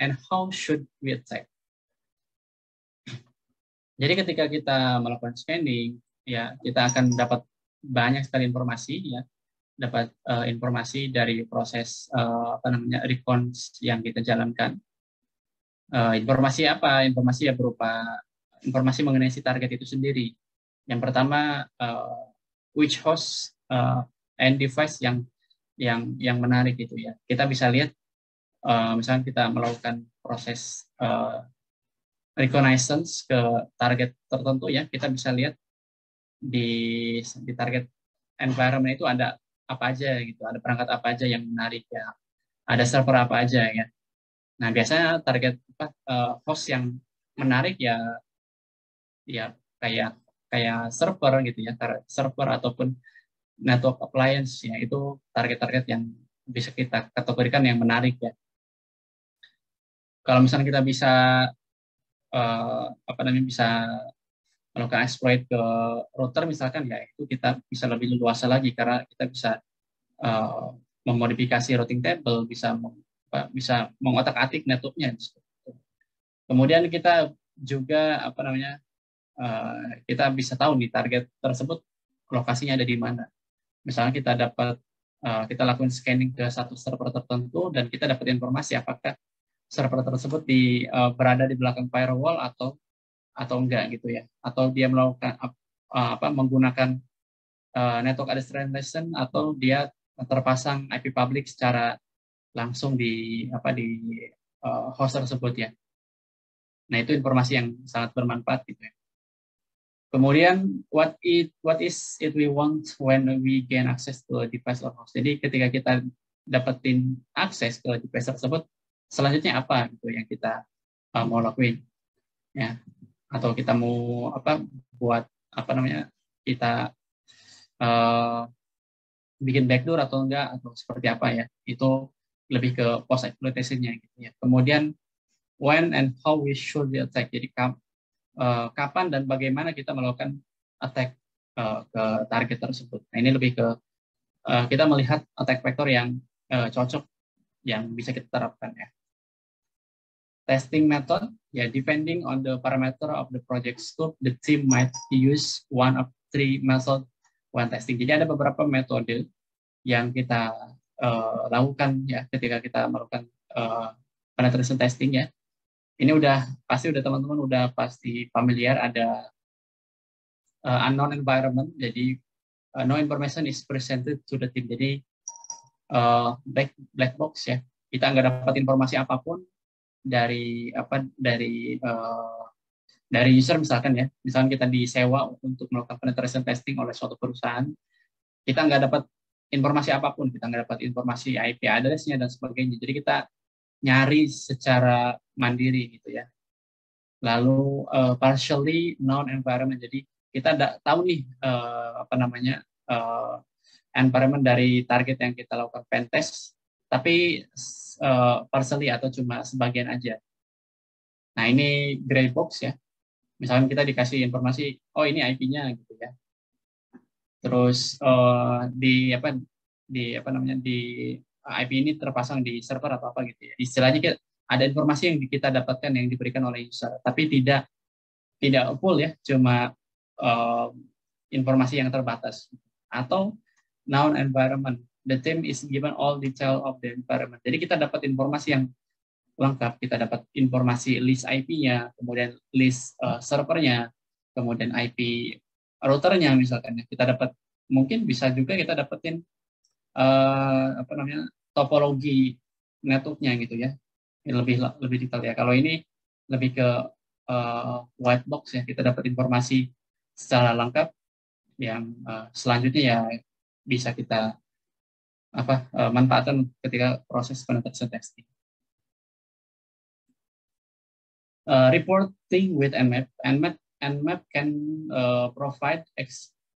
and how should we attack. Jadi ketika kita melakukan scanning, ya kita akan dapat banyak sekali informasi ya. Dapat informasi dari proses recon yang kita jalankan. Informasi apa? Informasi ya berupa informasi mengenai si target itu sendiri. Yang pertama, which host and device yang menarik gitu ya. Kita bisa lihat, misalnya kita melakukan proses reconnaissance ke target tertentu ya, kita bisa lihat di target environment itu ada apa aja gitu, ada perangkat apa aja yang menarik ya, ada server apa aja ya. Nah biasanya target host yang menarik ya kayak server gitu ya, server ataupun network appliance ya, itu target-target yang bisa kita kategorikan yang menarik ya. Kalau misalnya kita bisa bisa melakukan exploit ke router misalkan ya, itu kita bisa lebih luas lagi karena kita bisa memodifikasi routing table, bisa mengotak-atik networknya. Kemudian kita juga kita bisa tahu nih target tersebut lokasinya ada di mana. Misalnya kita lakukan scanning ke satu server tertentu dan kita dapat informasi apakah server tersebut berada di belakang firewall atau enggak gitu ya, atau dia melakukan menggunakan network address translation atau dia terpasang IP public secara langsung di host tersebut ya. Nah, itu informasi yang sangat bermanfaat gitu ya. Kemudian what is it we want when we gain access to a device or host. Jadi ketika kita dapetin akses ke device tersebut, selanjutnya apa gitu yang kita mau lakuin ya, atau kita mau kita bikin backdoor atau enggak, atau seperti apa ya, itu lebih ke post exploitation-nya gitu ya. Kemudian when and how we should be attack, jadi kapan dan bagaimana kita melakukan attack ke target tersebut. Nah, ini lebih ke kita melihat attack vector yang cocok yang bisa kita terapkan ya. Testing method, ya, depending on the parameter of the project scope, the team might use one of three method when testing. Jadi ada beberapa metode yang kita lakukan ya ketika kita melakukan penetration testing ya. Ini teman-teman udah pasti familiar, ada unknown environment. Jadi no information is presented to the team. Jadi black box ya. Kita nggak dapat informasi apapun dari dari user misalkan ya. Misalkan kita disewa untuk melakukan penetration testing oleh suatu perusahaan, kita nggak dapat informasi apapun, kita nggak dapat informasi IP address-nya dan sebagainya. Jadi kita nyari secara mandiri gitu ya. Lalu partially known environment. Jadi kita tahu nih environment dari target yang kita lakukan pentest, tapi partially atau cuma sebagian aja. Nah ini gray box ya. Misalnya kita dikasih informasi, oh ini IP-nya gitu ya. Terus di IP ini terpasang di server atau apa gitu ya. Istilahnya ada informasi yang kita dapatkan yang diberikan oleh user, tapi tidak full ya, cuma informasi yang terbatas. Atau known environment, the team is given all detail of the environment. Jadi kita dapat informasi yang lengkap, kita dapat informasi list IP-nya, kemudian list servernya, kemudian IP routernya misalkan. Kita dapat, mungkin bisa juga kita dapetin topologi networknya gitu ya, lebih detail ya. Kalau ini lebih ke white box ya, kita dapat informasi secara lengkap yang selanjutnya ya bisa kita manfaatkan ketika proses penetration testing. Reporting with Nmap. Nmap can provide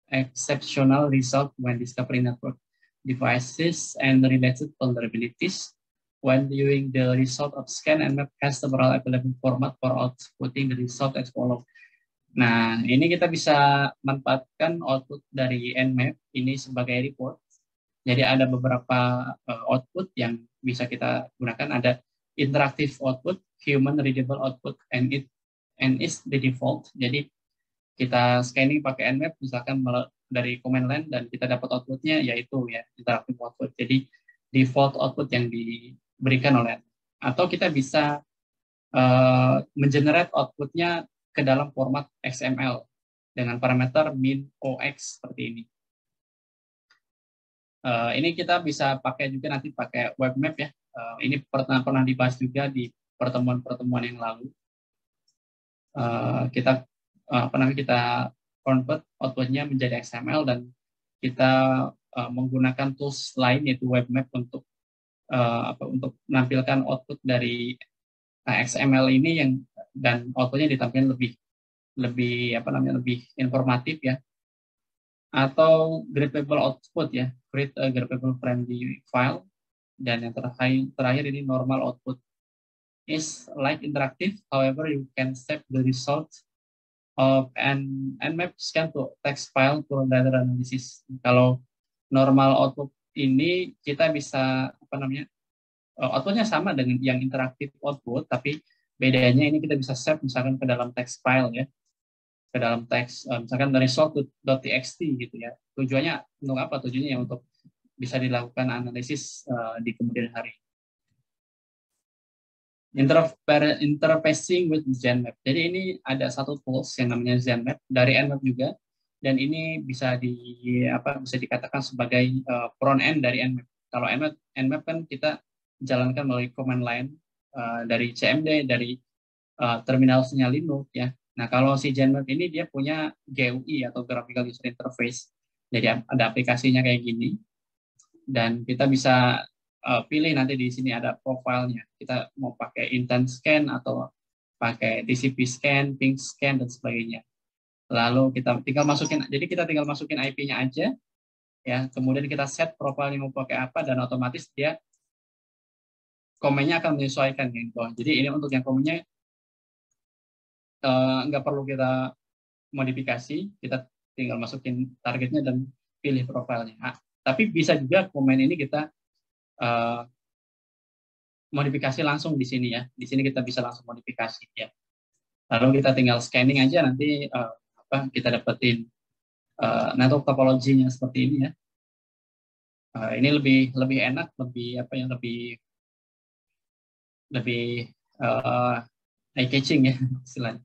exceptional result when discovering network devices and related vulnerabilities. When viewing the result of scan, Nmap has several available format for outputting the result as follows. Nah, ini kita bisa manfaatkan output dari Nmap ini sebagai report. Jadi ada beberapa output yang bisa kita gunakan. Ada interactive output, human readable output, and is the default. Jadi kita scanning pakai Nmap misalkan dari command line dan kita dapat outputnya yaitu ya interactive output. Jadi default output yang diberikan oleh, atau kita bisa mengenerate outputnya ke dalam format XML dengan parameter min OX seperti ini. Ini kita bisa pakai juga nanti pakai web map ya. Ini pernah dibahas juga di pertemuan-pertemuan yang lalu. Kita convert outputnya menjadi XML dan kita menggunakan tools lain yaitu web map untuk menampilkan output dari XML ini dan outputnya ditampilkan lebih informatif ya. Atau grabbable output ya, create a grabbable friendly file. Dan yang terakhir ini normal output. Is like interactive, however you can save the result of an Nmap scan to text file for data analysis. Kalau normal output ini kita bisa outputnya sama dengan yang interaktif output, tapi bedanya ini kita bisa save misalkan ke dalam text file ya, ke dalam teks misalkan result.txt gitu ya. Tujuannya untuk apa? Tujuannya ya untuk bisa dilakukan analisis di kemudian hari. Interfacing with Zenmap. Jadi ini ada satu tools yang namanya Zenmap dari Nmap juga, dan ini bisa dikatakan sebagai front end dari Nmap. Kalau Nmap kan kita jalankan melalui command line dari CMD, dari terminal sinyal Linux ya. Nah kalau si Zenmap ini dia punya GUI atau Graphical User Interface. Jadi ada aplikasinya kayak gini, dan kita bisa pilih nanti di sini ada profilnya. Kita mau pakai intent scan atau pakai TCP scan, ping scan dan sebagainya. Lalu kita tinggal masukin IP-nya aja, ya. Kemudian kita set profilnya mau pakai apa dan otomatis dia komennya akan menyesuaikan gitu. Jadi ini untuk yang komennya nggak perlu kita modifikasi, kita tinggal masukin targetnya dan pilih profilnya. Nah, tapi bisa juga komen ini kita modifikasi langsung di sini ya. Di sini kita bisa langsung modifikasi ya. Lalu kita tinggal scanning aja nanti kita dapetin network topologinya seperti ini ya. Ini lebih enak, lebih eye catching ya istilahnya.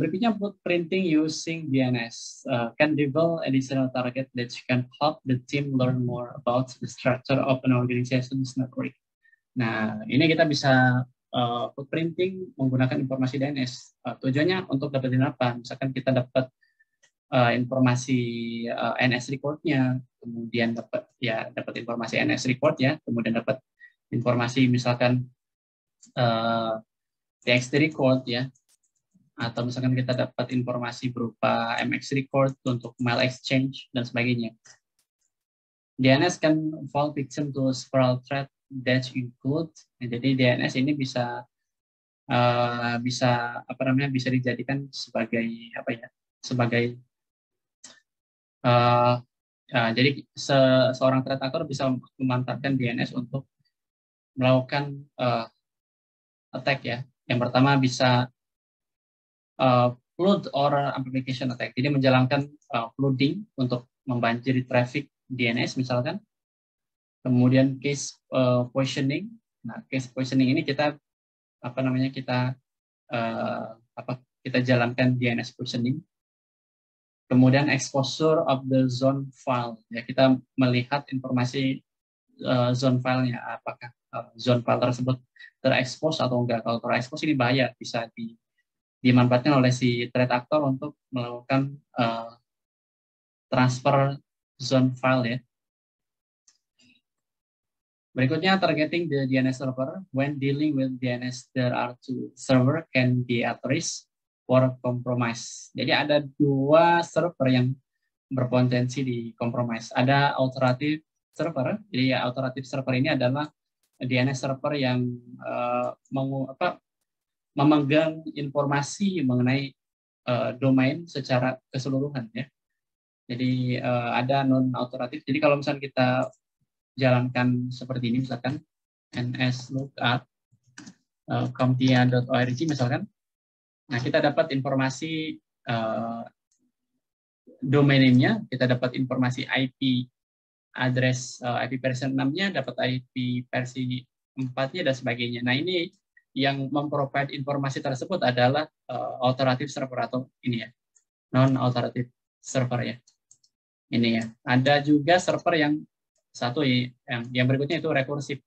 Berikutnya printing using DNS can reveal additional target that can help the team learn more about the structure of an organization's network. Nah, ini kita bisa printing menggunakan informasi DNS. Tujuannya untuk dapetin apa? Misalkan kita dapat informasi NS record-nya, kemudian dapat informasi NS record ya, kemudian dapat informasi misalkan TXT record ya, atau misalkan kita dapat informasi berupa MX record untuk mail exchange dan sebagainya. DNS can fall victim to several threats that include, jadi DNS ini bisa bisa dijadikan sebagai apa ya, sebagai jadi seorang threat actor bisa memanfaatkan DNS untuk melakukan attack ya. Yang pertama bisa flood or amplification attack. Jadi menjalankan flooding untuk membanjiri traffic DNS misalkan. Kemudian case poisoning. Nah, case poisoning ini kita kita jalankan DNS poisoning. Kemudian exposure of the zone file. Ya, kita melihat informasi zone filenya, apakah zone file tersebut terekspos atau enggak. Kalau terekspos ini bahaya, bisa dimanfaatkan oleh si threat actor untuk melakukan transfer zone file ya. Berikutnya, targeting the DNS server. When dealing with DNS, there are two server can be at risk for compromise. Jadi ada dua server yang berpotensi di compromise. Ada alternative server. Jadi alternative server ini adalah DNS server yang memegang informasi mengenai domain secara keseluruhan ya. Jadi ada non alternatif. Jadi kalau misalnya kita jalankan seperti ini misalkan nslookup comptia.org misalkan, nah kita dapat informasi domain name-nya, kita dapat informasi IP address, IP versi 6-nya, dapat IP versi 4-nya dan sebagainya. Nah ini yang memprovide informasi tersebut adalah alternative server atau ini ya, non-alternative server ya. Ini ya. Ada juga server yang satu yang berikutnya itu rekursif.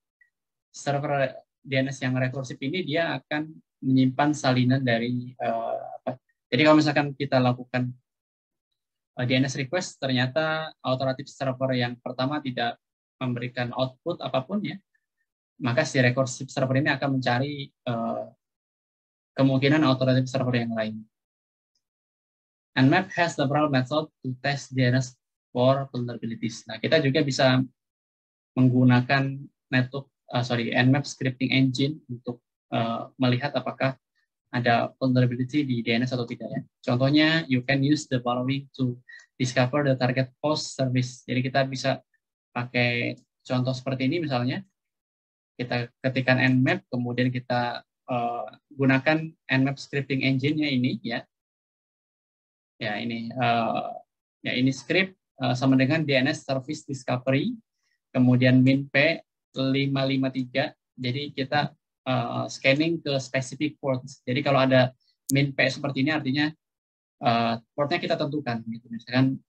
Server DNS yang rekursif ini dia akan menyimpan salinan dari jadi kalau misalkan kita lakukan DNS request, ternyata alternatif server yang pertama tidak memberikan output apapun ya, maka si rekursif server ini akan mencari kemungkinan alternatif server yang lain. Nmap has several methods to test DNS for vulnerabilities. Nah, kita juga bisa menggunakan Nmap scripting engine untuk melihat apakah ada vulnerability di DNS atau tidak ya. Contohnya, you can use the following to discover the target host service. Jadi kita bisa pakai contoh seperti ini misalnya. Kita ketikkan Nmap, kemudian kita gunakan Nmap scripting engine-nya ini ya. Ya ini script sama dengan DNS service discovery, kemudian min P 553. Jadi kita scanning ke specific ports. Jadi kalau ada min P seperti ini artinya portnya kita tentukan gitu. Misalkan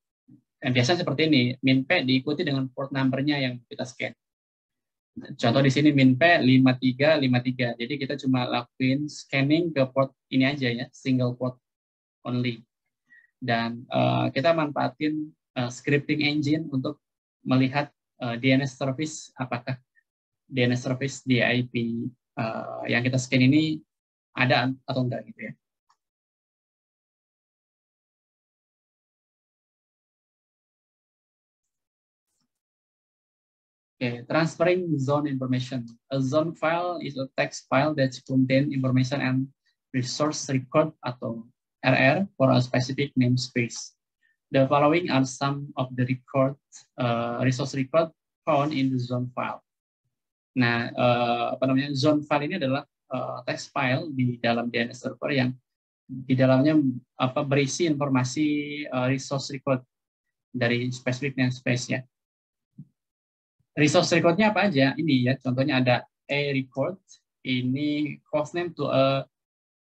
biasanya seperti ini, min P diikuti dengan port number-nya yang kita scan. Contoh di sini min P 5353. Jadi kita cuma lakuin scanning ke port ini aja ya, single port only. Dan kita manfaatin scripting engine untuk melihat DNS service, apakah DNS service di IP yang kita scan ini ada atau enggak gitu ya. Okay, transferring zone information. A zone file is a text file that contains information and resource record atau RR for a specific namespace. The following are some of the resource record found in the zone file. Nah, zone file ini adalah text file di dalam DNS server yang di dalamnya berisi informasi resource record dari specific namespace ya. Resource record-nya apa aja? Ini ya, contohnya ada a record, ini hostname to a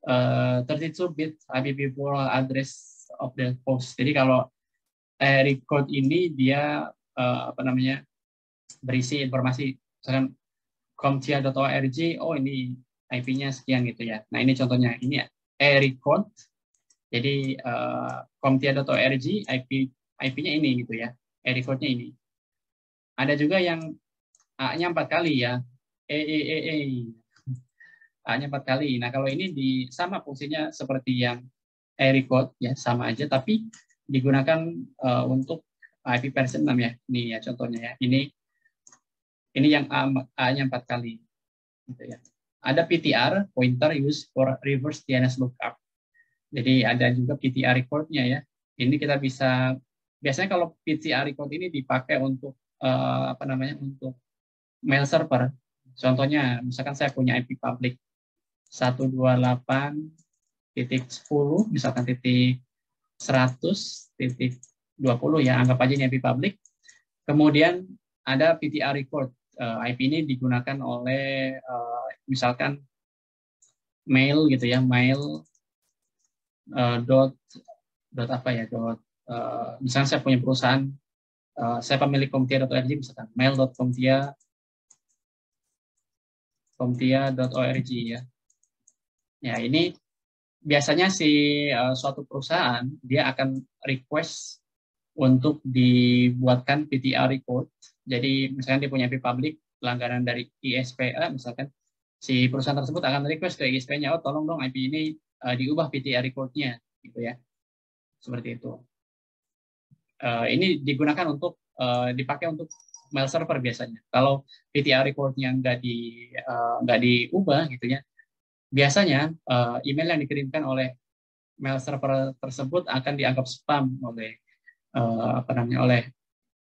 32-bit IPv4 address of the host. Jadi kalau record ini dia apa namanya berisi informasi, misalkan comtia.org, oh ini IP-nya sekian gitu ya. Nah ini contohnya, ini ya record. Jadi comtia.org IP-nya ini gitu ya, record-nya ini. Ada juga yang A-nya 4 kali ya, A-nya 4 kali. Nah kalau ini sama fungsinya seperti yang record ya, sama aja, tapi digunakan untuk IP version 6 ya. Ini ya contohnya ya. Ini yang A-nya 4 kali. Gitu ya. Ada PTR, pointer used for reverse DNS lookup. Jadi ada juga PTR record-nya ya. Ini kita bisa, biasanya kalau PTR record ini dipakai untuk apa namanya, untuk mail server. Contohnya, misalkan saya punya IP public 128.10, misalkan titik 100.20 ya, anggap aja ini IP public. Kemudian ada PTR record. IP ini digunakan oleh misalkan mail gitu ya, mail dot apa ya, misalnya saya punya perusahaan, saya pemilik comtia.org, misalkan mail.comtia.org ya. Ya ini biasanya suatu perusahaan dia akan request untuk dibuatkan PTR record. Jadi misalkan dia punya IP public, langganan dari ISPA, misalkan si perusahaan tersebut akan request ke ISP-nya, oh tolong dong IP ini diubah PTR record-nya, gitu ya. Seperti itu. Ini digunakan untuk dipakai untuk mail server biasanya. Kalau PTR record-nya nggak diubah, gitu ya, biasanya email yang dikirimkan oleh mail server tersebut akan dianggap spam oleh apa namanya, oleh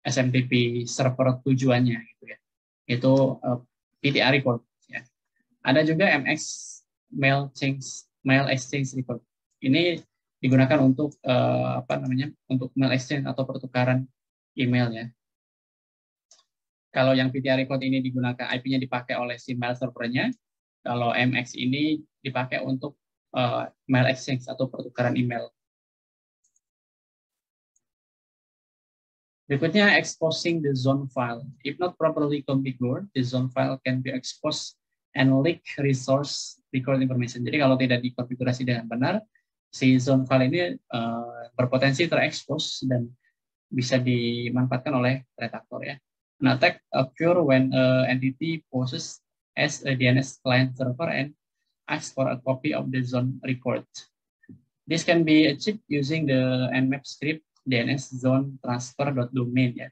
SMTP server tujuannya gitu ya. Itu PTR record ya. Ada juga MX mail exchange record. Ini digunakan untuk apa namanya, untuk mail exchange atau pertukaran email ya. Kalau yang PTR record ini digunakan, IP-nya dipakai oleh si mail servernya. Kalau MX ini dipakai untuk mail exchange atau pertukaran email. Berikutnya, exposing the zone file. If not properly configured, the zone file can be exposed and leak resource record information. Jadi kalau tidak dikonfigurasi dengan benar, si zone file ini berpotensi terekspos dan bisa dimanfaatkan oleh threat actor ya. An attack occur when entity poses as a DNS client server and asks for a copy of the zone record. This can be achieved using the nmap script DNS zone transfer.domain ya.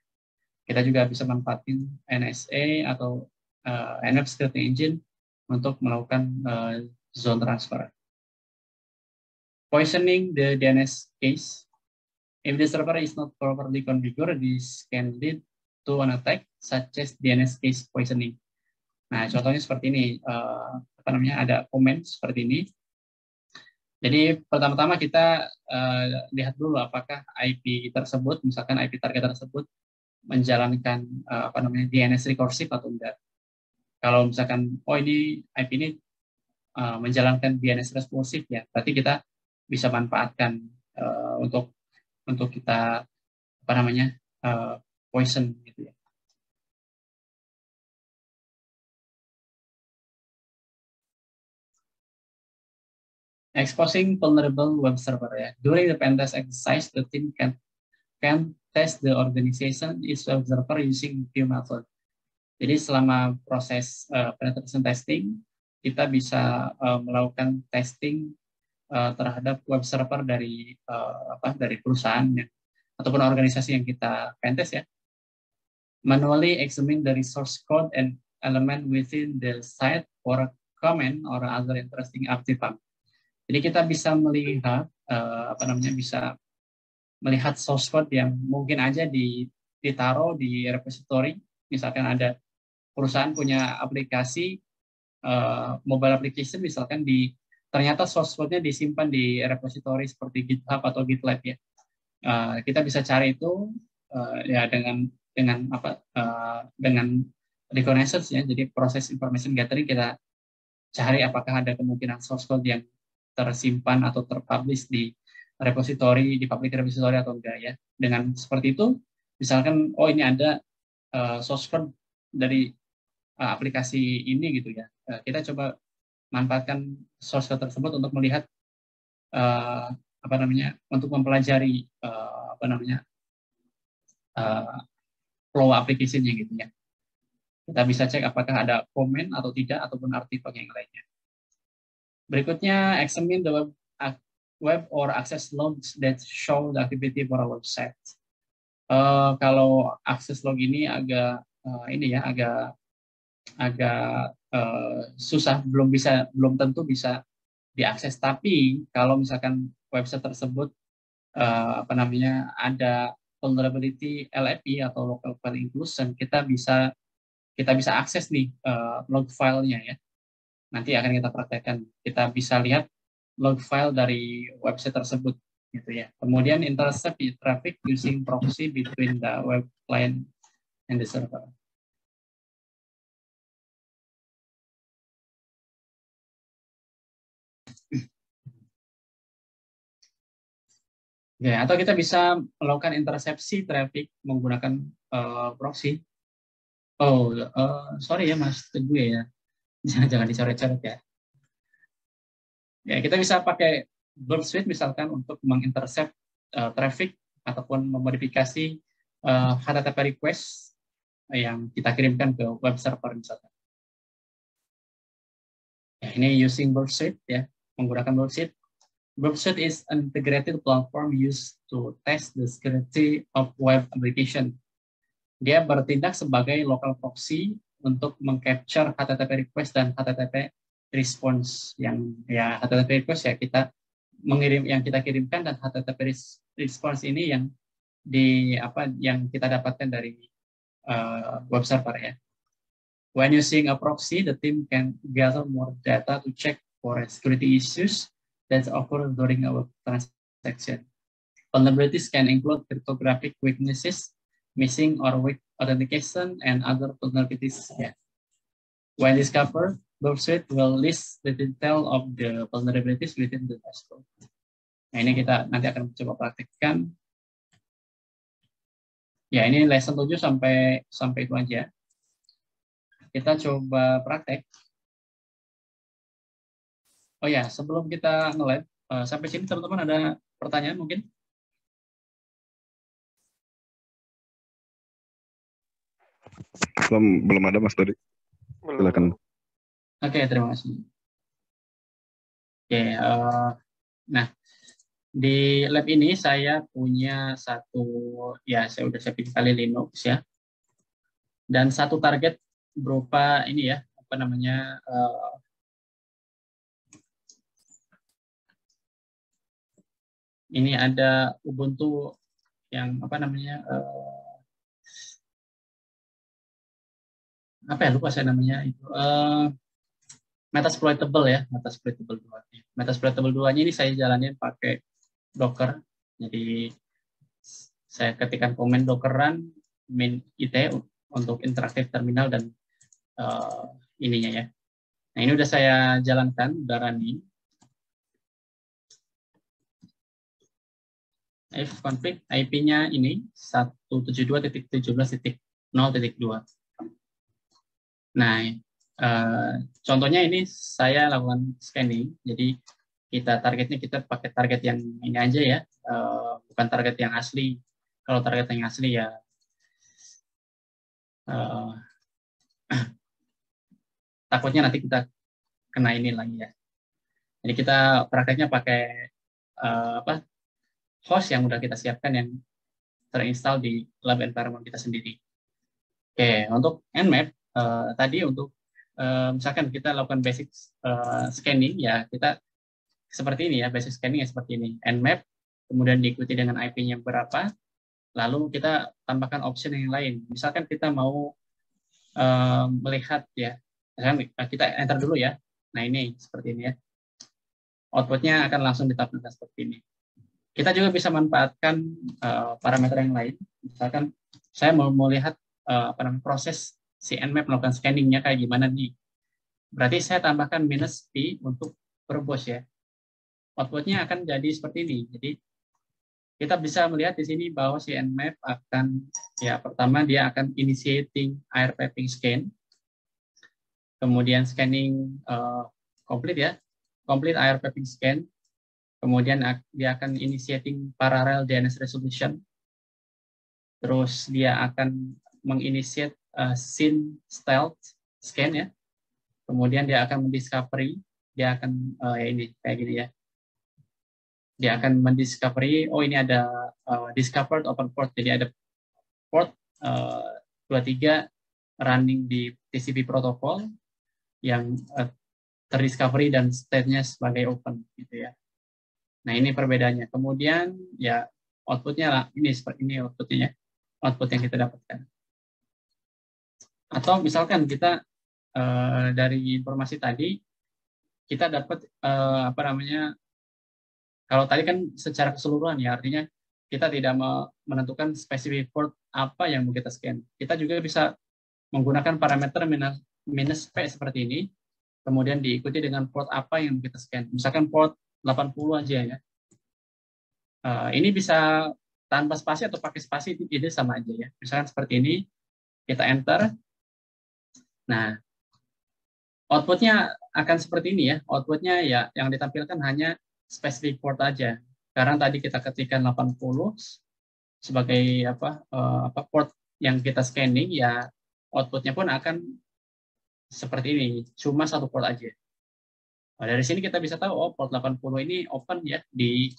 Kita juga bisa manfaatin NSA atau nmap scripting engine untuk melakukan zone transfer. Poisoning the DNS case. If the server is not properly configured, this can lead to an attack such as DNS case poisoning. Nah, contohnya seperti ini, apa namanya, ada komen seperti ini. Jadi pertama-tama kita lihat dulu apakah IP tersebut, misalkan IP target tersebut menjalankan apa namanya, DNS recursive atau enggak. Kalau misalkan oh ini IP ini menjalankan DNS responsif ya, berarti kita bisa manfaatkan untuk kita apa namanya, poison gitu ya. Exposing vulnerable web server ya. During the pen test exercise, the team can test the organization is web server using few method. Jadi selama proses penetration testing, kita bisa melakukan testing terhadap web server dari dari perusahaan ya, ataupun organisasi yang kita pentest ya. Manually examine the resource code and element within the site for comment or other interesting artifact. Jadi kita bisa melihat apa namanya, bisa melihat source code yang mungkin aja ditaruh di repository. Misalkan ada perusahaan punya aplikasi mobile application, misalkan ternyata source code-nya disimpan di repository seperti GitHub atau GitLab ya. Kita bisa cari itu ya dengan reconnaissance ya. Jadi proses information gathering, kita cari apakah ada kemungkinan source code yang tersimpan atau terpublish di repository, di public repository atau enggak ya. Dengan seperti itu, misalkan oh ini ada source code dari aplikasi ini gitu ya. Kita coba manfaatkan source code tersebut untuk melihat apa namanya, untuk mempelajari apa namanya flow aplikasinya gitu ya. Kita bisa cek apakah ada komen atau tidak ataupun artifact yang lainnya. Berikutnya, examine the web or access logs that show the activity for a website. Kalau access log ini agak ini ya, agak susah, belum tentu bisa diakses. Tapi kalau misalkan website tersebut apa namanya ada vulnerability LFI atau local file inclusion, kita bisa akses nih log filenya ya. Nanti akan kita praktekkan. Kita bisa lihat log file dari website tersebut gitu ya. Kemudian intercept traffic using proxy between the web client and the server. Ya, atau kita bisa melakukan intersepsi traffic menggunakan proxy. Oh, sorry ya Mas Teguh ya. Jangan dicoret-coret ya. Ya, kita bisa pakai Burp Suite misalkan untuk mengintercept traffic ataupun memodifikasi HTTP request yang kita kirimkan ke web server misalkan. Ya, ini using Burp Suite ya, menggunakan Burp Suite. Burp Suite is an integrated platform used to test the security of web application. Dia bertindak sebagai local proxy untuk mengcapture HTTP request dan HTTP response. Yang ya HTTP request ya kita mengirim, yang kita kirimkan, dan HTTP response ini yang kita dapatkan dari web server ya. When using a proxy, the team can gather more data to check for security issues that occur during a web transaction. Vulnerabilities can include cryptographic weaknesses, missing or weak authentication, and other vulnerabilities. Yeah. When discovered, Burp Suite will list the detail of the vulnerabilities within the dashboard. Nah, ini kita nanti akan coba praktikkan. Ya, ini lesson 7 sampai itu aja. Kita coba praktek. Oh ya, sebelum kita nge-live, sampai sini teman-teman ada pertanyaan mungkin? Belum ada Mas Dodi. Silakan. Oke, terima kasih. Oke, nah di lab ini saya punya satu, ya saya udah siapin kali Linux ya, dan satu target berupa ini ya, apa namanya, ini ada Ubuntu yang apa namanya, apa ya, lupa saya namanya itu, Metasploitable ya, Metasploitable 2. Metasploitable 2-nya ini saya jalanin pakai Docker. Jadi saya ketikkan komen Docker run min IT untuk interaktif terminal dan ininya ya. Nah, ini udah saya jalankan, udah running. Fconfig IP-nya ini 172.17.0.2. Nah, contohnya ini saya lakukan scanning. Jadi targetnya kita pakai target yang ini aja ya, bukan target yang asli. Kalau target yang asli ya takutnya nanti kita kena ini lagi ya. Jadi kita prakteknya pakai host yang udah kita siapkan yang terinstall di lab environment kita sendiri. Oke, untuk Nmap tadi untuk misalkan kita lakukan basic scanning ya, kita seperti ini ya, basic scanning ya seperti ini. Nmap, kemudian diikuti dengan IP-nya berapa, lalu kita tambahkan option yang lain. Misalkan kita mau melihat ya, misalkan kita enter dulu ya. Nah ini seperti ini ya. Outputnya akan langsung ditampilkan seperti ini. Kita juga bisa manfaatkan parameter yang lain. Misalkan saya mau lihat proses si Nmap melakukan scanningnya kayak gimana nih. Berarti saya tambahkan -p untuk verbose ya. outputnya akan jadi seperti ini. Jadi kita bisa melihat di sini bahwa si Nmap akan, ya pertama dia akan initiating air piping scan, kemudian scanning complete ya, complete air piping scan, kemudian dia akan initiating parallel DNS resolution, terus dia akan menginitiate scene stealth scan ya, kemudian dia akan mendiscovery, dia akan ya ini kayak gini ya, dia akan mendiscovery, oh ini ada discovered open port, jadi ada port 23 running di TCP protocol yang terdiscovery dan state-nya sebagai open gitu ya. Nah ini perbedaannya. Kemudian ya outputnya lah ini seperti ini outputnya, output yang kita dapatkan. Atau misalkan kita dari informasi tadi kita dapat apa namanya, kalau tadi kan secara keseluruhan ya, artinya kita tidak menentukan spesifik port apa yang mau kita scan. Kita juga bisa menggunakan parameter minus P seperti ini, kemudian diikuti dengan port apa yang mau kita scan. Misalkan port 80 aja ya. Ini bisa tanpa spasi atau pakai spasi, itu sama aja ya. Misalkan seperti ini, kita enter. Nah, outputnya akan seperti ini ya. Outputnya ya yang ditampilkan hanya spesifik port aja. Karena tadi kita ketikkan 80 sebagai port yang kita scanning, ya outputnya pun akan seperti ini, cuma satu port aja. Nah, dari sini kita bisa tahu, oh port 80 ini open ya di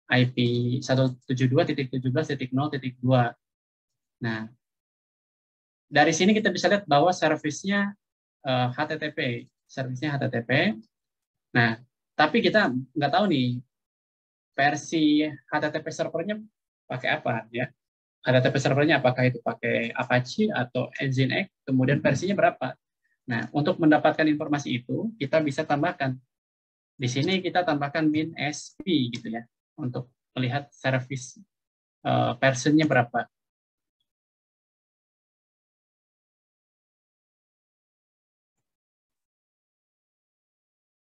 IP 172.17.0.2. Nah, dari sini kita bisa lihat bahwa servisnya HTTP, servisnya HTTP. Nah, tapi kita nggak tahu nih versi HTTP servernya pakai apa ya. HTTP servernya apakah itu pakai Apache atau Nginx, kemudian versinya berapa. Nah, untuk mendapatkan informasi itu kita bisa tambahkan. Di sini kita tambahkan min SP gitu ya, untuk melihat service versionnya berapa.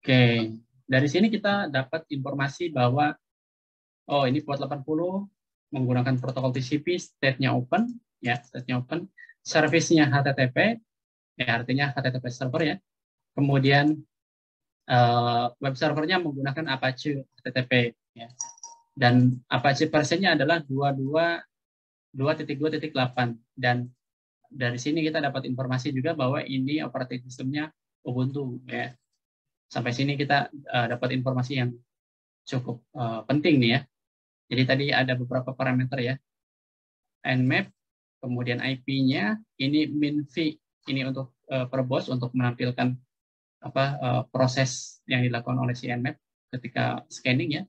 Oke, dari sini kita dapat informasi bahwa oh ini port 80 menggunakan protokol TCP, state-nya open, ya state-nya open, service-nya HTTP, ya artinya HTTP server ya. Kemudian web servernya menggunakan Apache HTTP, ya. Dan Apache versionnya adalah 2.2.8, dan dari sini kita dapat informasi juga bahwa ini operating systemnya Ubuntu, ya. Sampai sini kita dapat informasi yang cukup penting nih ya. Jadi tadi ada beberapa parameter ya. Nmap, kemudian IP-nya, ini min-v, ini untuk per bus untuk menampilkan proses yang dilakukan oleh si Nmap ketika scanning ya.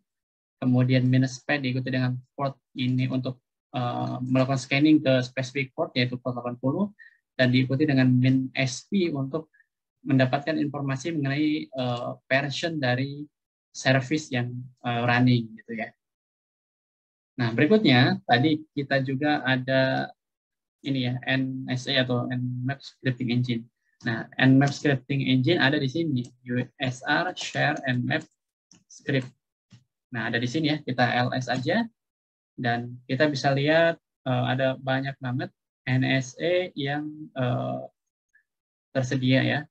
Kemudian minus P diikuti dengan port ini untuk melakukan scanning ke spesifik port yaitu port 80, dan diikuti dengan min SP untuk mendapatkan informasi mengenai version dari service yang running gitu ya. Nah, berikutnya tadi kita juga ada ini ya, NSA atau Nmap Scripting Engine. Nah, Nmap Scripting Engine ada di sini, USR Share Nmap Script. Nah, ada di sini ya, kita ls aja dan kita bisa lihat ada banyak banget NSA yang tersedia ya.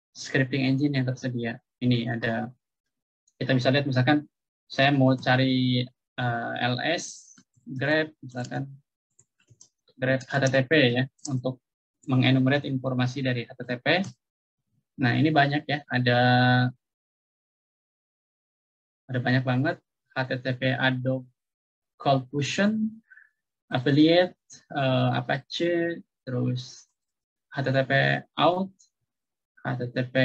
Scripting engine yang tersedia. Ini ada, kita bisa lihat misalkan saya mau cari ls grep, misalkan grep HTTP ya, untuk mengenumerate informasi dari HTTP. Nah ini banyak ya, ada banyak banget. HTTP Adobe Cold Fusion, Affiliate, Apache, terus HTTP Out, HTTP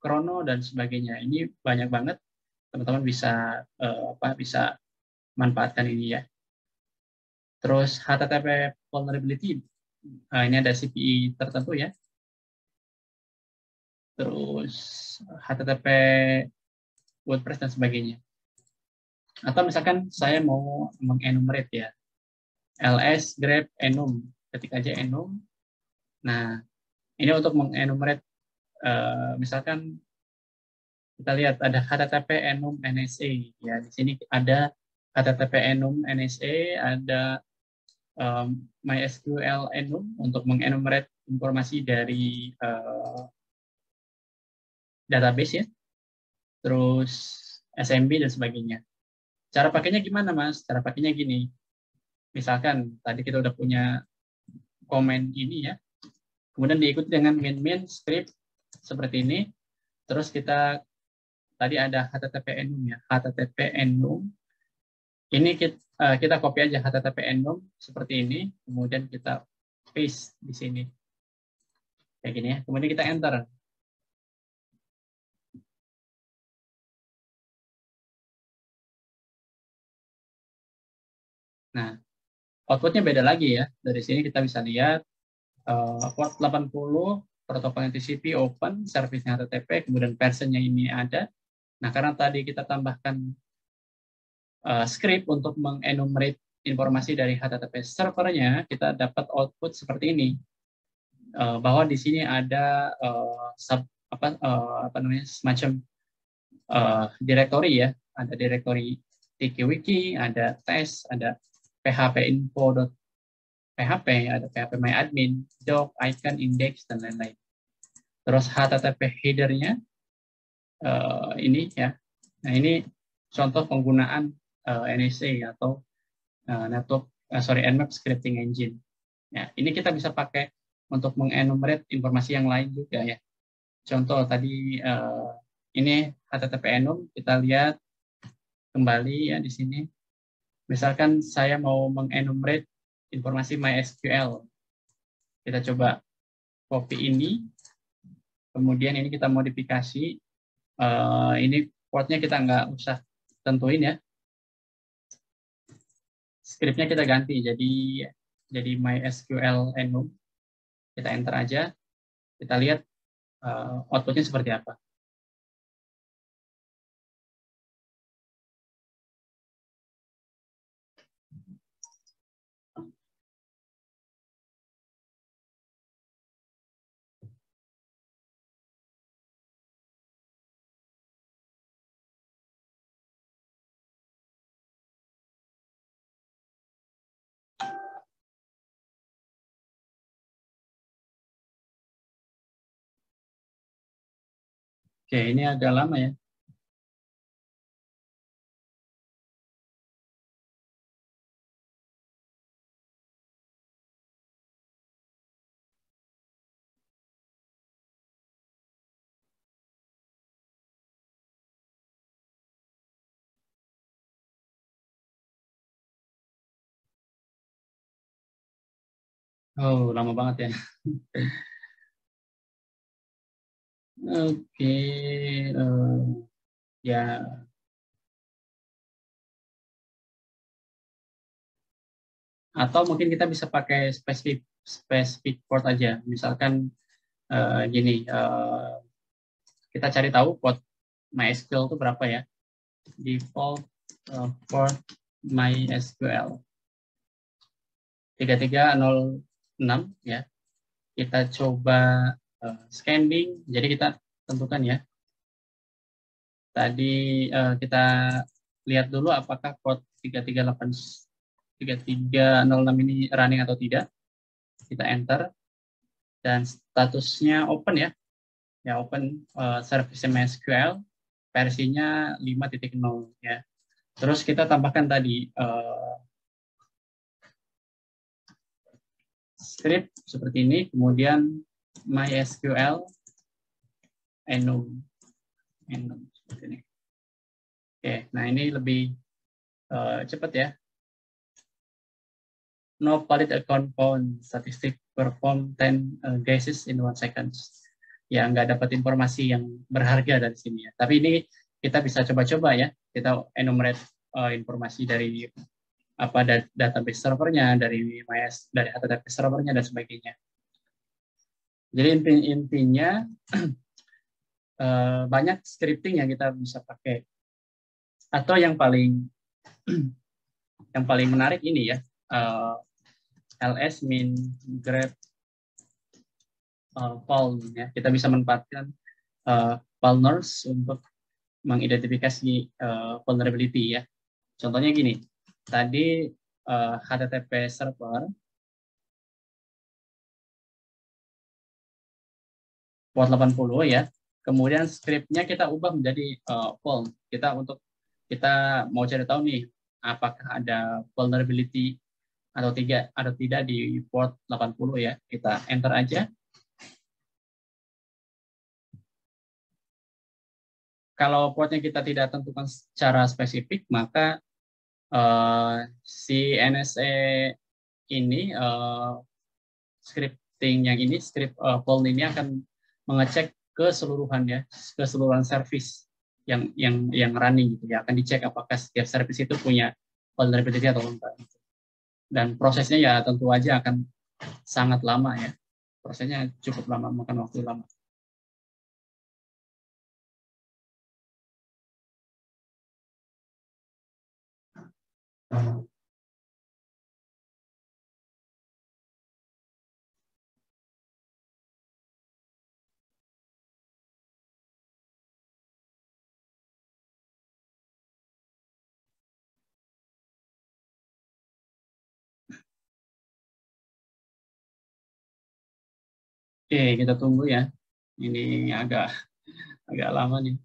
Chrono dan sebagainya. Ini banyak banget, teman-teman bisa bisa manfaatkan ini ya. Terus HTTP vulnerability, ini ada CPI tertentu ya. Terus HTTP WordPress dan sebagainya. Atau misalkan saya mau mengenumerate ya, ls grep enum, ketik aja enum. Nah ini untuk mengenumerate misalkan Kita lihat ada HTTP enum NSA. Ya, di sini ada HTTP enum NSA, ada MySQL enum untuk mengenumerate informasi dari database ya, terus SMB dan sebagainya. Cara pakainya gimana, Mas? Cara pakainya gini. Misalkan tadi kita udah punya komen ini ya, kemudian diikuti dengan main script seperti ini. Terus kita tadi ada HTTP enum ya, HTTP enum. Ini kita copy aja HTTP enum seperti ini, kemudian kita paste di sini. Kayak gini ya. Kemudian kita enter. Nah, outputnya beda lagi ya. Dari sini kita bisa lihat port 80, protokolnya TCP open, service-nya HTTP, kemudian versionnya ini ada. Nah, karena tadi kita tambahkan script untuk mengenumerate informasi dari HTTP servernya, kita dapat output seperti ini. Bahwa di sini ada semacam directory ya, ada directory TikiWiki, ada test, ada php-info.php, ada php-myadmin, doc, icon, index, dan lain-lain. Terus HTTP header-nya ini ya. Nah, ini contoh penggunaan NSA atau Nmap Scripting Engine. Ya, ini kita bisa pakai untuk mengenumerate informasi yang lain juga ya. Contoh tadi ini HTTP enum, kita lihat kembali ya di sini. Misalkan saya mau mengenumerate informasi MySQL. Kita coba copy ini, kemudian ini kita modifikasi. Ini portnya kita nggak usah tentuin ya. Scriptnya kita ganti jadi MySQL enum. Kita enter aja. Kita lihat outputnya seperti apa. Oke, ini agak lama ya. Oh, lama banget ya. Oke, ya. Atau mungkin kita bisa pakai spesifik port aja. Misalkan gini, kita cari tahu port MySQL itu berapa ya. Default port MySQL 3306 ya. Kita coba scanning, jadi kita tentukan ya. Tadi kita lihat dulu apakah port 3306 ini running atau tidak. Kita enter dan statusnya open ya. Ya, open service MySQL versinya 5.0 ya. Terus kita tambahkan tadi script seperti ini, kemudian MySQL enum seperti ini. Oke, nah ini lebih cepat ya. No valid account found, statistic perform 10 guesses in 1 second. Ya, nggak dapat informasi yang berharga dari sini ya. Tapi ini kita bisa coba-coba ya. Kita enumerate informasi dari database servernya, dari HTTP servernya dan sebagainya. Jadi intinya banyak scripting yang kita bisa pakai. Atau yang paling menarik ini ya, ls min grep Palm ya. Kita bisa manfaatkan Palmers untuk mengidentifikasi vulnerability ya. Contohnya gini, tadi HTTP server port 80 ya. Kemudian scriptnya kita ubah menjadi false. Kita mau cari tahu nih apakah ada vulnerability atau tidak di port 80 ya. Kita enter aja. Kalau portnya kita tidak tentukan secara spesifik, maka si NSA ini scripting yang ini script false ini akan mengecek keseluruhan service yang running gitu ya, akan dicek apakah setiap service itu punya vulnerability atau enggak. Dan prosesnya ya tentu aja akan sangat lama ya, prosesnya cukup lama, makan waktu lama. Oke, kita tunggu ya. Ini agak lama nih.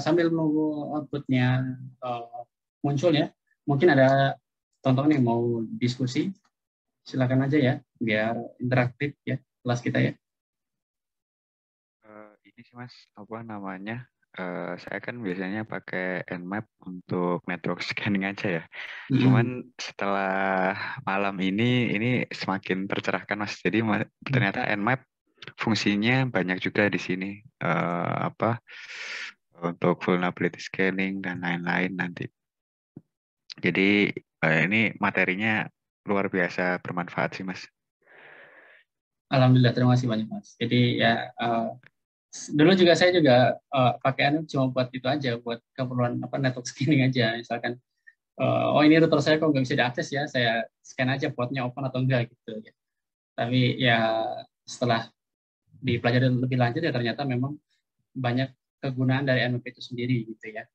Sambil menunggu outputnya muncul ya, mungkin ada teman-teman yang mau diskusi, silakan aja ya, biar interaktif ya kelas kita ya. Ini sih Mas, apa namanya? Saya kan biasanya pakai Nmap untuk network scanning aja ya. Cuman setelah malam ini semakin tercerahkan Mas. Jadi ternyata Nmap fungsinya banyak juga di sini. Untuk vulnerability scanning dan lain-lain nanti. Jadi ini materinya luar biasa bermanfaat sih Mas. Alhamdulillah, terima kasih banyak Mas. Jadi ya dulu juga saya juga pakai cuma buat itu aja, buat keperluan network scanning aja. Misalkan oh ini router saya kok nggak bisa diakses ya, saya scan aja portnya open atau enggak gitu ya. Tapi ya setelah dipelajari lebih lanjut ya ternyata memang banyak kegunaan dari Nmap itu sendiri gitu ya.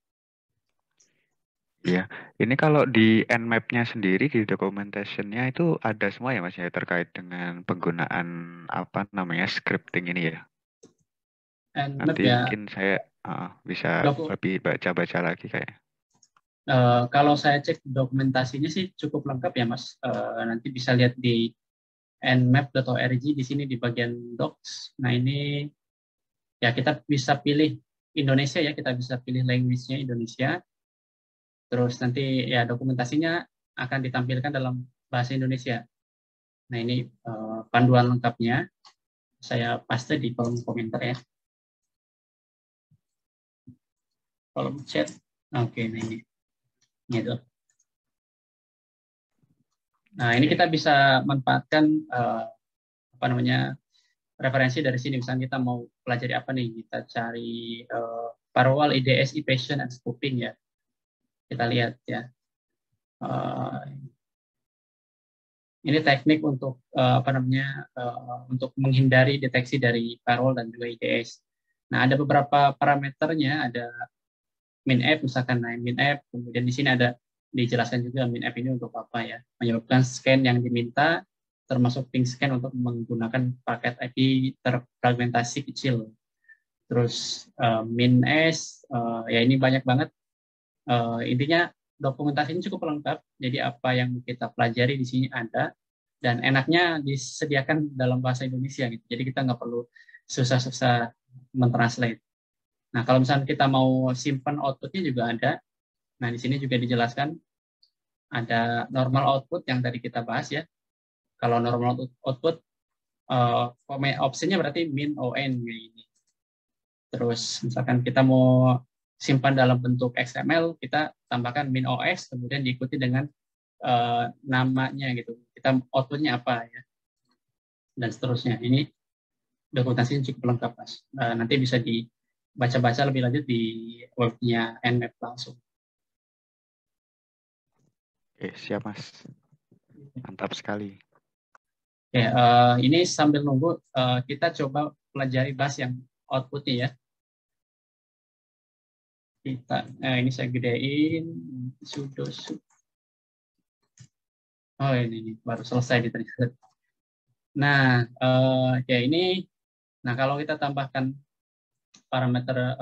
Iya, ini kalau di Nmap-nya sendiri di documentation-nya itu ada semua ya Mas ya terkait dengan penggunaan apa namanya scripting ini ya. Nmap Nanti ya, mungkin saya bisa lebih baca-baca lagi kayak. kalau saya cek dokumentasinya sih cukup lengkap ya Mas. Nanti bisa lihat di nmap.org di sini di bagian docs. Nah ini ya kita bisa pilih Indonesia ya, kita bisa pilih language-nya Indonesia. Terus nanti ya dokumentasinya akan ditampilkan dalam bahasa Indonesia. Nah ini panduan lengkapnya saya paste di kolom komentar ya. Kolom chat. Oke, nah ini. Gitu. Nah, ini kita bisa manfaatkan referensi dari sini. Misalnya kita mau pelajari apa nih? Kita cari firewall, IDS, evasion, and spoofing ya. Kita lihat ya. Ini teknik untuk untuk menghindari deteksi dari firewall dan juga IDS. Nah, ada beberapa parameternya, ada min-app misalkan, nah min-app, kemudian di sini ada dijelaskan juga min-app ini untuk apa ya, menyebabkan scan yang diminta termasuk ping scan untuk menggunakan paket IP terfragmentasi kecil. Terus min-s ya ini banyak banget, intinya dokumentasi ini cukup lengkap, jadi apa yang kita pelajari di sini ada, Dan enaknya disediakan dalam bahasa Indonesia gitu. Jadi kita nggak perlu susah-susah mentranslate. Nah, kalau misalnya kita mau simpan outputnya juga ada. Nah, di sini juga dijelaskan ada normal output yang tadi kita bahas ya. Kalau normal output, opsinya berarti min on ini. Terus misalkan kita mau simpan dalam bentuk XML, kita tambahkan min os, kemudian diikuti dengan namanya gitu. Kita outputnya apa ya, dan seterusnya. Ini dokumentasinya cukup lengkap, Mas. Nanti bisa dibaca-baca lebih lanjut di webnya Nmap langsung. Oke, siap Mas. Mantap sekali. Oke, ini sambil nunggu, kita coba pelajari bahas yang outputnya ya. Ini saya gedein, sudo. Oh ini baru selesai di ternyata. Nah, ya ini, nah kalau kita tambahkan parameter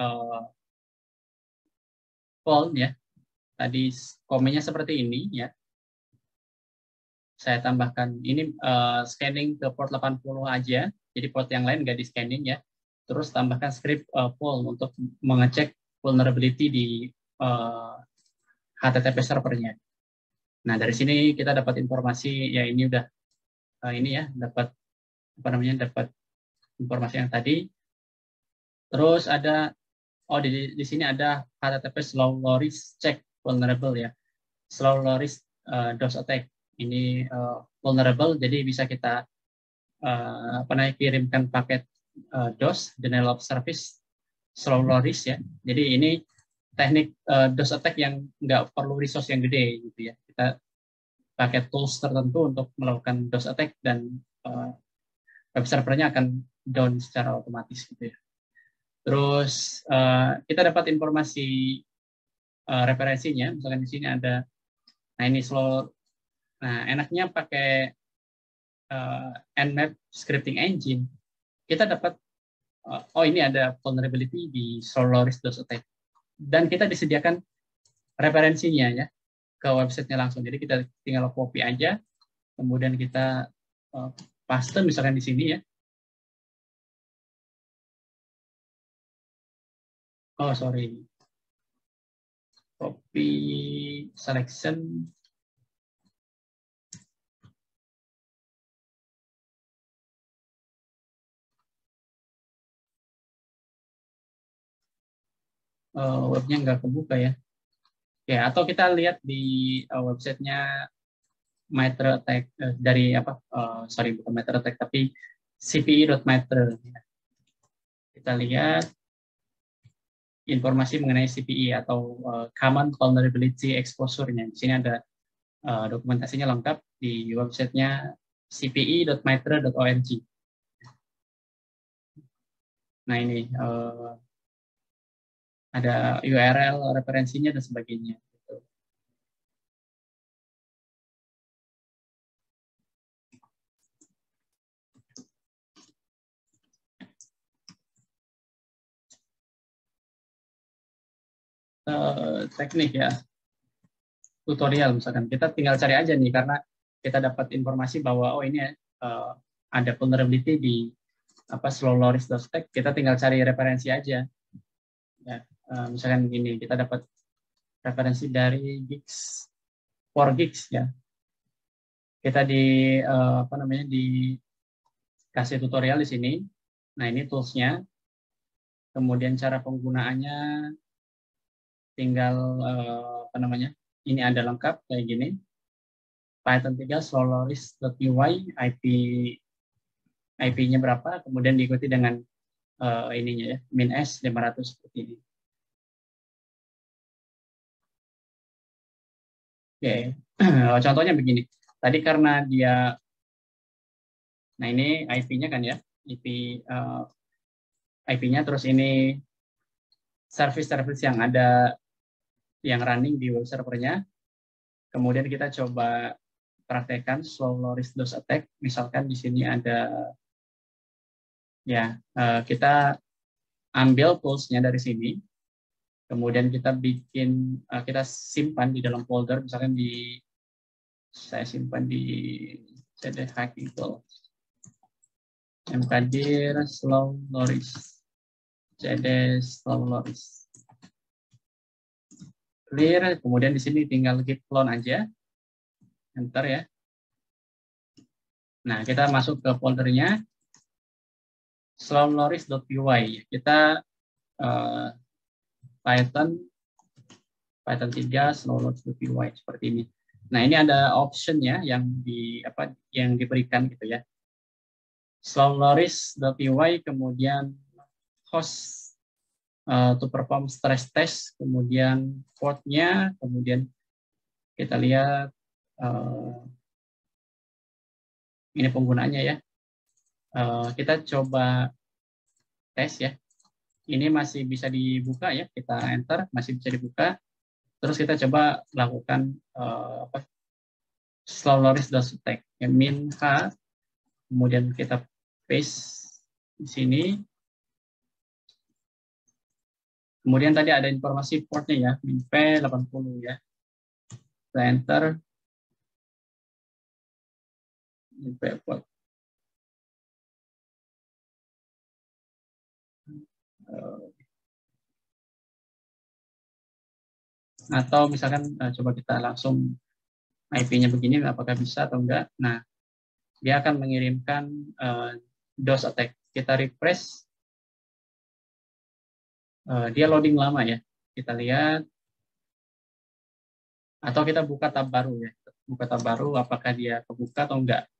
fold ya, tadi komennya seperti ini ya. Saya tambahkan ini scanning ke port 80 aja, jadi port yang lain nggak di scanning ya. Terus tambahkan script poll untuk mengecek vulnerability di HTTP servernya. Nah dari sini kita dapat informasi ya, ini udah ini ya, dapat apa namanya, dapat informasi yang tadi. Terus ada di sini ada HTTP slow loris check vulnerable ya, slow loris DOS attack. Ini vulnerable, jadi bisa kita kirimkan paket DOS, denial of service, slow loris ya. Jadi ini teknik DOS attack yang nggak perlu resource yang gede gitu ya. Kita pakai tools tertentu untuk melakukan DOS attack, dan web servernya akan down secara otomatis gitu ya. Terus kita dapat informasi referensinya, misalkan di sini ada, nah ini slow. Nah enaknya pakai Nmap scripting engine, kita dapat ini ada vulnerability di slow loris DOS attack, dan kita disediakan referensinya ya ke websitenya langsung. Jadi kita tinggal copy aja, kemudian kita paste misalkan di sini ya. Oh sorry, copy selection. Webnya nggak kebuka ya. Ya, atau kita lihat di websitenya Mitre Attack dari apa? Sorry, bukan Mitre Attack, tapi cpe.mitre. Kita lihat informasi mengenai CPE atau Common Vulnerability Exposure-nya. Di sini ada dokumentasinya lengkap di websitenya cpe.mitre.org. Nah ini ada URL, referensinya, dan sebagainya. Teknik ya, tutorial misalkan, kita tinggal cari aja nih, karena kita dapat informasi bahwa oh ini ada vulnerability di apa slow loris DOS attack, kita tinggal cari referensi aja ya. Misalkan gini, kita dapat referensi dari gigs 4 gigs ya, kita di apa namanya, dikasih tutorial di sini. Nah ini toolsnya, kemudian cara penggunaannya tinggal apa namanya, ini ada lengkap kayak gini, Python 3 slowloris.py, IP-nya berapa, kemudian diikuti dengan ininya ya, min s 500 seperti ini. Oke, contohnya begini. Tadi karena dia, nah ini IP-nya kan ya, IP-nya, terus ini service-service yang ada yang running di web servernya. Kemudian kita coba praktekkan slow loris DOS attack. Misalkan di sini ada ya, kita ambil toolsnya dari sini, kemudian kita bikin, kita simpan di dalam folder, misalkan saya simpan di cd hack equal mkdir slow loris cd slow loris clear. Kemudian di sini tinggal git clone aja, enter ya. Nah, kita masuk ke foldernya slowloris.py. Kita Python 3 slowloris.py seperti ini. Nah, ini ada option-nya yang diberikan gitu ya. Slowloris.py, kemudian host to perform stress test, kemudian port-nya, kemudian kita lihat ini penggunaannya ya. Kita coba tes ya. Ini masih bisa dibuka ya. Kita enter, masih bisa dibuka. Terus kita coba lakukan slowloris.stack ya, min h, kemudian kita paste di sini. Kemudian tadi ada informasi portnya ya, min p80 ya. Kita enter. Min p port. Atau misalkan coba kita langsung IP-nya begini, apakah bisa atau enggak. Nah, dia akan mengirimkan DOS attack. Kita refresh, dia loading lama ya. Kita lihat, atau kita buka tab baru ya. Buka tab baru, apakah dia kebuka atau enggak.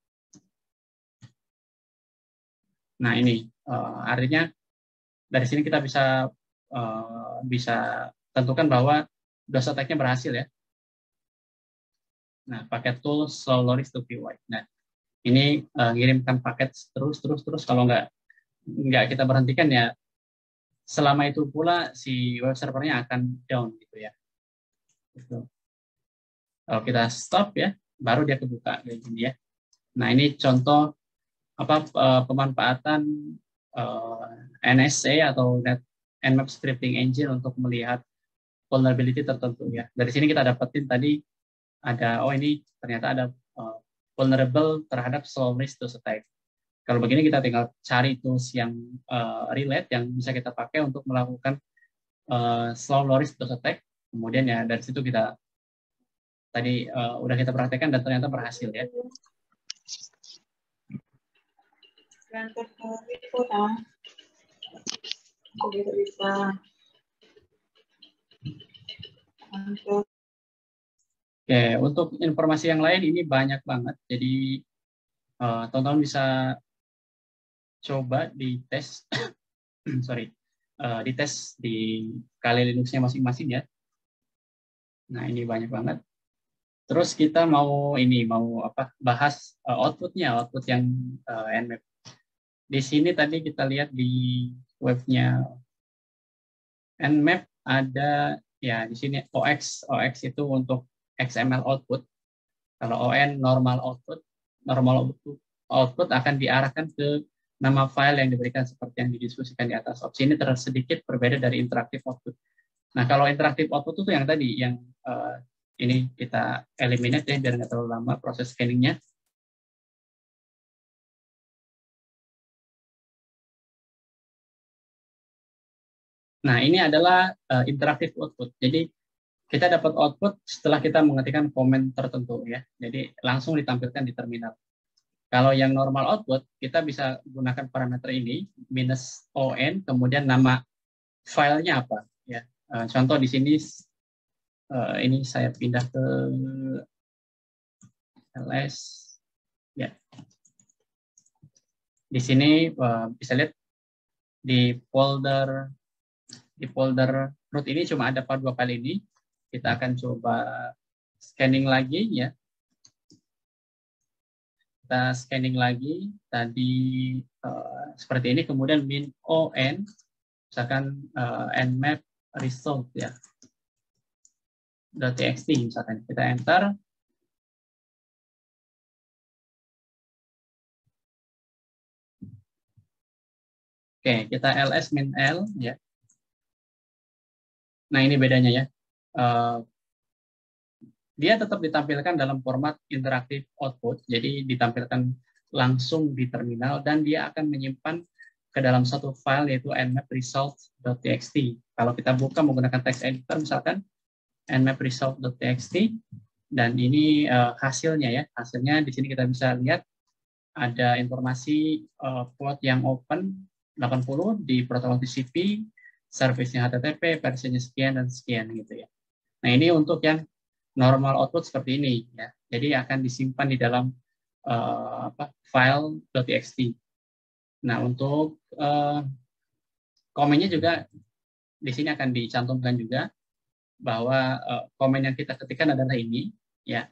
Nah, ini artinya dari sini kita bisa tentukan bahwa DOS attack-nya berhasil ya. Nah, pakai tool slowloris.py. Nah, ini ngirimkan paket terus. Kalau nggak kita berhentikan ya, selama itu pula si web servernya akan down gitu ya. Gitu. Kalau kita stop ya, baru dia kebuka kayak gini ya. Nah, ini contoh pemanfaatan NSA atau Nmap Scripting Engine untuk melihat vulnerability tertentu ya. Dari sini kita dapetin tadi ada, ini ternyata ada vulnerable terhadap slowloris.stack. Kalau begini kita tinggal cari tools yang relate yang bisa kita pakai untuk melakukan slowloris.stack. Kemudian ya dari situ kita tadi udah kita praktekkan dan ternyata berhasil ya. Oke, untuk informasi yang lain ini banyak banget. Jadi teman-teman bisa coba dites, dites di Kali Linux-nya masing-masing ya. Nah, ini banyak banget. Terus kita mau bahas output yang Nmap. Di sini tadi kita lihat di webnya Nmap ada ya di sini OX itu untuk XML output. Kalau ON normal output akan diarahkan ke nama file yang diberikan seperti yang didiskusikan di atas. Opsi ini sedikit berbeda dari interaktif output. Nah, kalau interaktif output itu yang tadi, yang ini kita eliminate ya biar nggak terlalu lama proses scanningnya. Nah, ini adalah interaktif output. Jadi kita dapat output setelah kita mengetikkan komen tertentu ya. Jadi langsung ditampilkan di terminal. Kalau yang normal output, kita bisa gunakan parameter ini -on, kemudian nama filenya apa ya. Contoh di sini ini saya pindah ke ls ya. Di sini bisa lihat di folder root ini cuma ada dua file ini. Kita akan coba scanning lagi ya. Kita scanning lagi tadi seperti ini, kemudian -on misalkan nmap result ya .txt misalkan, kita enter. Oke, kita ls -l ya. Nah, ini bedanya ya. dia tetap ditampilkan dalam format interaktif output, jadi ditampilkan langsung di terminal dan dia akan menyimpan ke dalam satu file yaitu nmap result.txt. Kalau kita buka menggunakan text editor misalkan nmap result.txt dan ini hasilnya ya. Hasilnya di sini kita bisa lihat ada informasi port yang open 80 di protokol TCP, service-nya HTTP, versinya sekian dan sekian gitu ya. Nah, ini untuk yang normal output seperti ini ya. Jadi akan disimpan di dalam file .txt. Nah, untuk komennya juga di sini akan dicantumkan juga bahwa komen yang kita ketikkan adalah ini ya.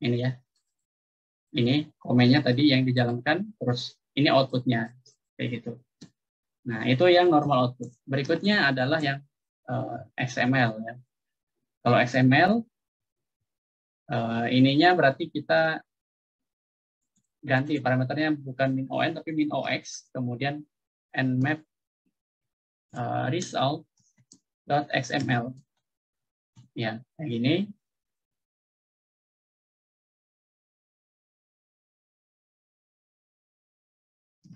Ini ya. Ini komennya tadi yang dijalankan, terus ini outputnya kayak gitu. Nah, itu yang normal output. Berikutnya adalah yang XML ya. Kalau XML ininya berarti kita ganti parameternya bukan min.on tapi min.ox, kemudian nmap result.xml. Ya, kayak gini.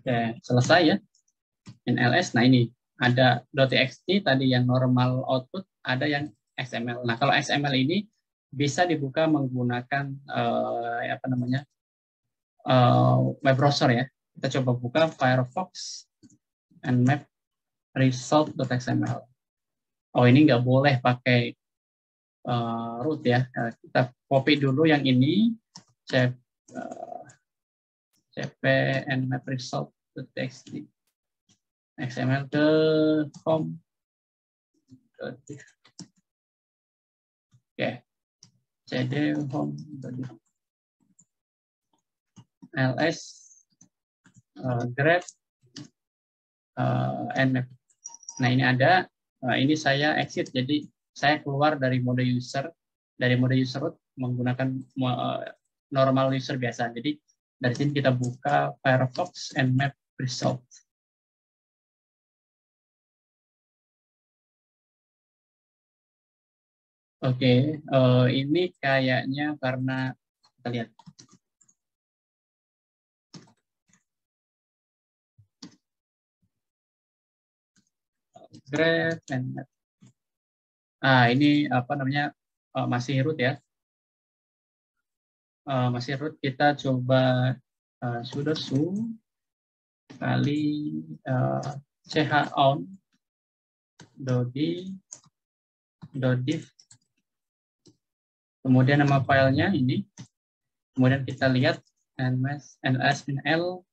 Oke, selesai ya. NLS. Nah, ini ada .txt tadi yang normal output, ada yang XML. Nah, kalau XML ini bisa dibuka menggunakan web browser ya. Kita coba buka Firefox nmap result.xml. Oh, ini nggak boleh pakai root ya. Kita copy dulu yang ini, cp nmap result.txt XML ke home. Oke, cd home ls grep nmap. Nah, ini ada. Ini saya exit, jadi saya keluar dari mode user root menggunakan normal user biasa. Jadi dari sini kita buka Firefox nmap result. Oke, ini kayaknya karena kita lihat. Grep nmap. Ini apa namanya masih root ya. Masih root, kita coba sudo su kali chown .div, kemudian nama filenya ini, kemudian kita lihat ls-l,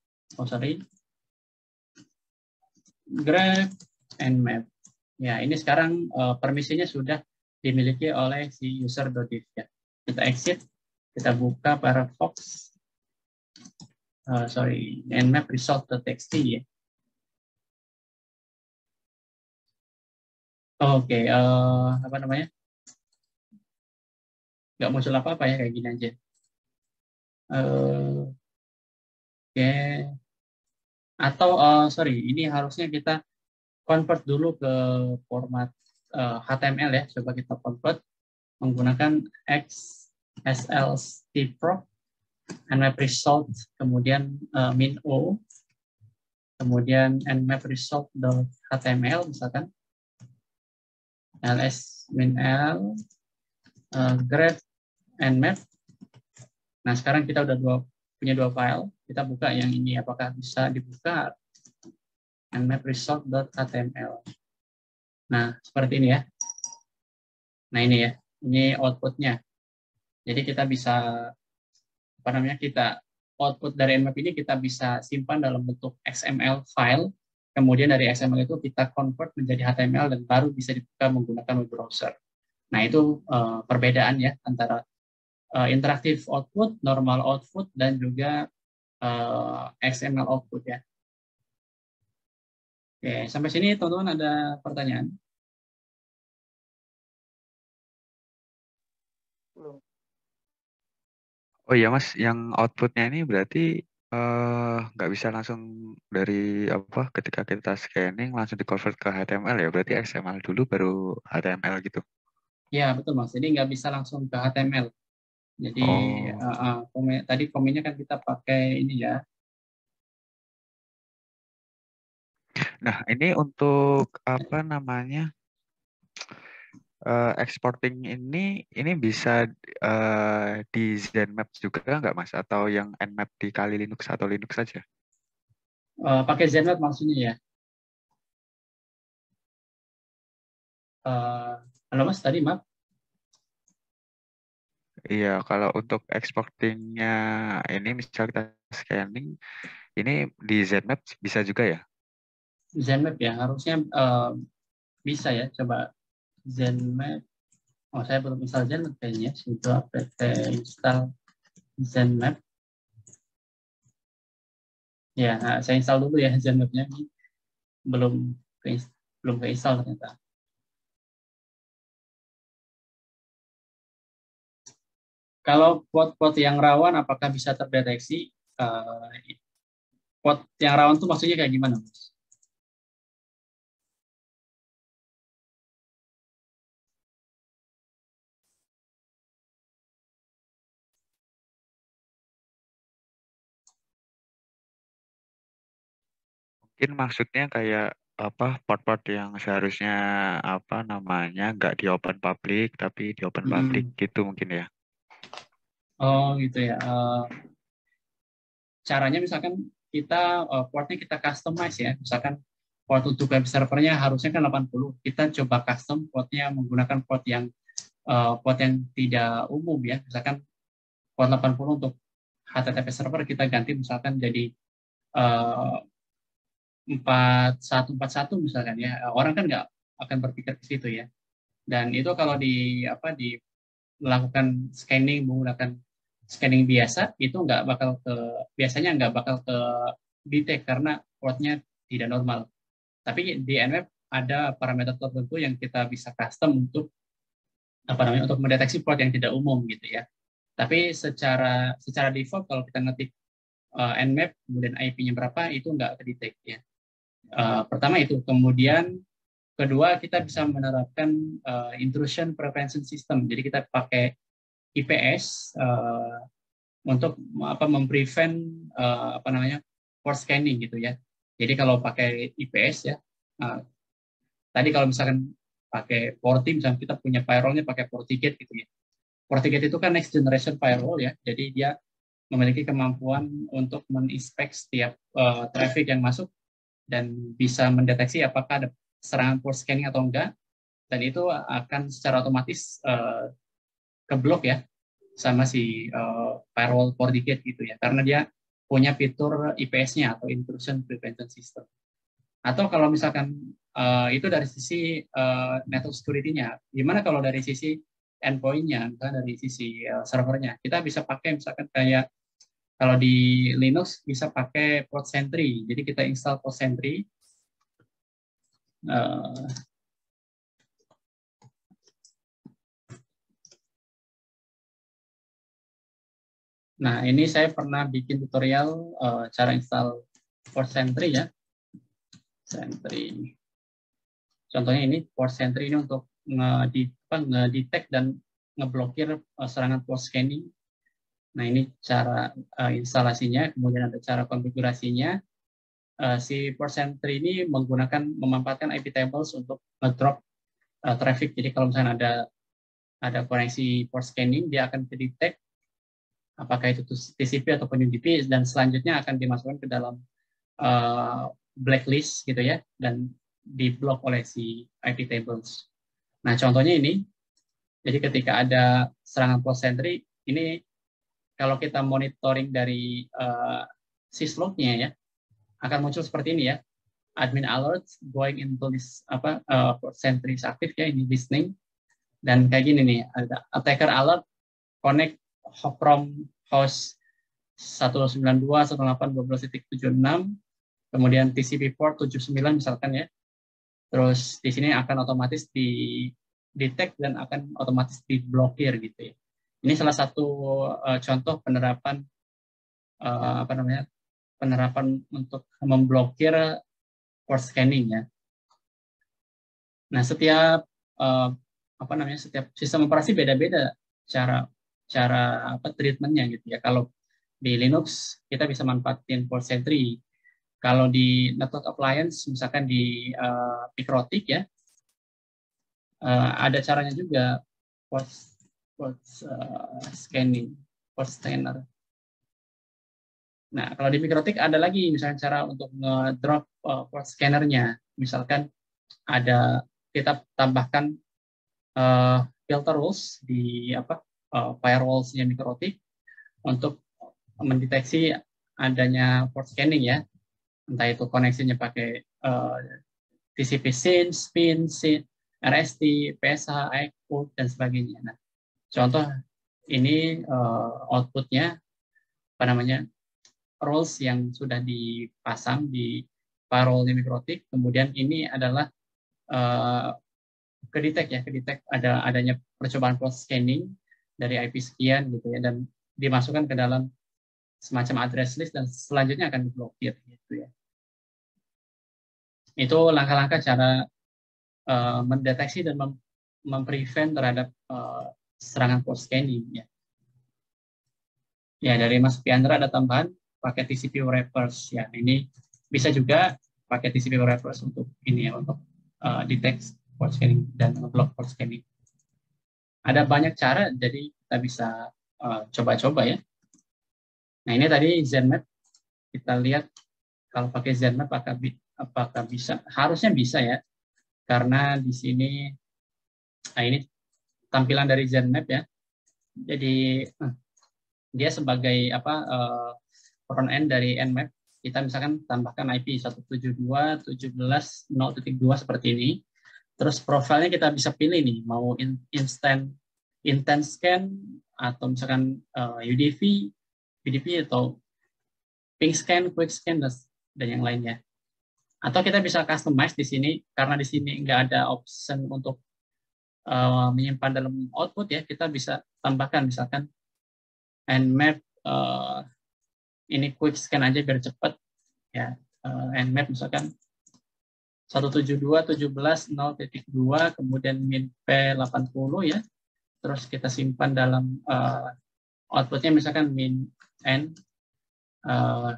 grep nmap. Ya, ini sekarang permisinya sudah dimiliki oleh si user.div ya. Kita exit, kita buka Firefox nmap result.txt ya. Oke, apa namanya? Nggak muncul apa-apa ya, kayak gini aja. Oke. Atau, ini harusnya kita convert dulu ke format HTML ya. Coba kita convert menggunakan xslstproc nmap result, kemudian min.o, kemudian nmap result.html misalkan. ls min.l grep nmap. Nah, sekarang kita udah punya dua file. Kita buka yang ini, apakah bisa dibuka nmap result.html. Nah, seperti ini ya. Nah, ini ya. Ini outputnya. Jadi kita bisa kita output dari nmap ini kita bisa simpan dalam bentuk XML file. Kemudian dari XML itu kita convert menjadi HTML dan baru bisa dibuka menggunakan web browser. Nah, itu perbedaan ya antara interaktif output, normal output, dan juga XML output ya. Oke, sampai sini teman-teman ada pertanyaan? Oh iya Mas, yang outputnya ini berarti nggak bisa langsung dari ketika kita scanning langsung di convert ke HTML ya? Berarti XML dulu baru HTML gitu? Ya, betul Mas. Jadi nggak bisa langsung ke HTML. Jadi Oh, tadi komennya kan kita pakai ini ya. nah ini untuk apa namanya exporting ini bisa di ZenMap juga nggak Mas? Atau yang Nmap di Kali Linux atau Linux saja? Pakai ZNet maksudnya ya. Eh, Halo Mas, tadi maaf. Iya, kalau untuk exportingnya ini misal kita scanning, ini di ZenMap bisa juga ya? ZenMap ya, harusnya bisa ya. Coba ZenMap. Oh, saya belum install ZenMap kayaknya. Sudah apt install ZenMap. Ya, nah, saya install dulu ya ZenMap-nya. Belum belum keinstall ternyata. Kalau port-port yang rawan, apakah bisa terdeteksi? Port yang rawan itu maksudnya kayak gimana, Mas? Mungkin maksudnya kayak apa part-part yang seharusnya apa namanya nggak di open public tapi di open public Mm-mm. gitu mungkin ya. Oh gitu ya. Caranya misalkan kita portnya kita customize ya. Misalkan port untuk web servernya harusnya kan 80. Kita coba custom portnya menggunakan port yang tidak umum ya. Misalkan port 80 untuk HTTP server kita ganti misalkan jadi eh, 4141 misalkan ya. Orang kan nggak akan berpikir ke situ ya. Dan itu kalau di melakukan scanning menggunakan scanning biasa itu biasanya nggak bakal ke detect karena portnya tidak normal. Tapi di Nmap ada parameter tertentu yang kita bisa custom untuk mendeteksi port yang tidak umum gitu ya. Tapi secara default kalau kita ngetik Nmap kemudian IP-nya berapa itu nggak ke ya. Pertama itu, kemudian kedua kita bisa menerapkan intrusion prevention system. Jadi kita pakai IPS untuk memprevent port scanning gitu ya. Jadi kalau pakai IPS ya, uh, tadi kalau misalkan pakai Forti, misalnya kita punya firewall-nya pakai FortiGate gitu ya. FortiGate itu kan next generation firewall ya, jadi dia memiliki kemampuan untuk menginspek setiap traffic yang masuk dan bisa mendeteksi apakah ada serangan port scanning atau enggak, dan itu akan secara otomatis keblok ya sama si firewall FortiGate gitu ya, karena dia punya fitur IPS-nya atau Intrusion Prevention System. Atau kalau misalkan itu dari sisi network security-nya, gimana kalau dari sisi endpoint-nya, dari sisi servernya, kita bisa pakai misalkan kayak kalau di Linux bisa pakai Port Sentry, jadi kita install Port Sentry. Nah, ini saya pernah bikin tutorial cara install Port Sentry ya. Sentry. Contohnya ini Port Sentry ini untuk ngedetect dan ngeblokir serangan port scanning. Nah, ini cara instalasinya, kemudian ada cara konfigurasinya. Si Port Sentry ini memanfaatkan IP tables untuk ngedrop traffic. Jadi kalau misalnya ada koneksi port scanning, dia akan detect apakah itu TCP ataupun UDP, dan selanjutnya akan dimasukkan ke dalam blacklist gitu ya, dan diblok oleh si IP tables. Nah, contohnya ini, jadi ketika ada serangan port sentry, ini kalau kita monitoring dari syslog-nya ya, akan muncul seperti ini ya, admin alert going into this port sentry is active ya, ini listening, dan kayak gini nih, ada attacker alert connect from host 192.168.12.76, kemudian TCP port 79 misalkan ya. Terus di sini akan otomatis di detect dan akan otomatis diblokir gitu ya. Ini salah satu contoh penerapan untuk memblokir port scanning ya. Nah, setiap apa namanya, setiap sistem operasi beda-beda cara treatmentnya gitu ya. Kalau di Linux kita bisa manfaatin port sentry. Kalau di network appliance misalkan di Mikrotik ya, ada caranya juga port scanning, port scanner. Nah, kalau di Mikrotik ada lagi misalkan cara untuk ngedrop port scannernya. Misalkan ada kita tambahkan filter rules di firewalls-nya Mikrotik untuk mendeteksi adanya port scanning ya. Entah itu koneksinya pakai TCP/SYN, SPIN, RST, PSH, AEC, dan sebagainya. Nah, contoh ini outputnya apa namanya, rules yang sudah dipasang di firewall di Mikrotik. Kemudian ini adalah kedetek adanya percobaan port scanning dari IP sekian gitu ya, dan dimasukkan ke dalam semacam address list dan selanjutnya akan diblokir gitu ya. Itu langkah-langkah cara mendeteksi dan memprevent terhadap serangan port scanning ya. Ya, dari Mas Piandra ada tambahan pakai TCP wrappers ya. Ini bisa juga pakai TCP wrappers untuk ini ya, untuk detect port scanning dan ngeblok port scanning. Ada banyak cara, jadi kita bisa coba-coba ya. Nah, ini tadi ZenMap. Kita lihat kalau pakai ZenMap apakah bisa? Harusnya bisa ya. Karena di sini, nah ini tampilan dari ZenMap ya. Jadi dia sebagai front end dari Nmap. Kita misalkan tambahkan IP 172.17.0.2 seperti ini. Terus profilnya kita bisa pilih nih, mau intent scan atau misalkan UDP atau ping scan, quick scan dan yang lainnya. Atau kita bisa customize di sini, karena di sini nggak ada option untuk menyimpan dalam output ya, kita bisa tambahkan misalkan Nmap ini quick scan aja biar cepat ya. Nmap misalkan 172.17.0.2 kemudian min P80 ya. Terus kita simpan dalam outputnya misalkan min N.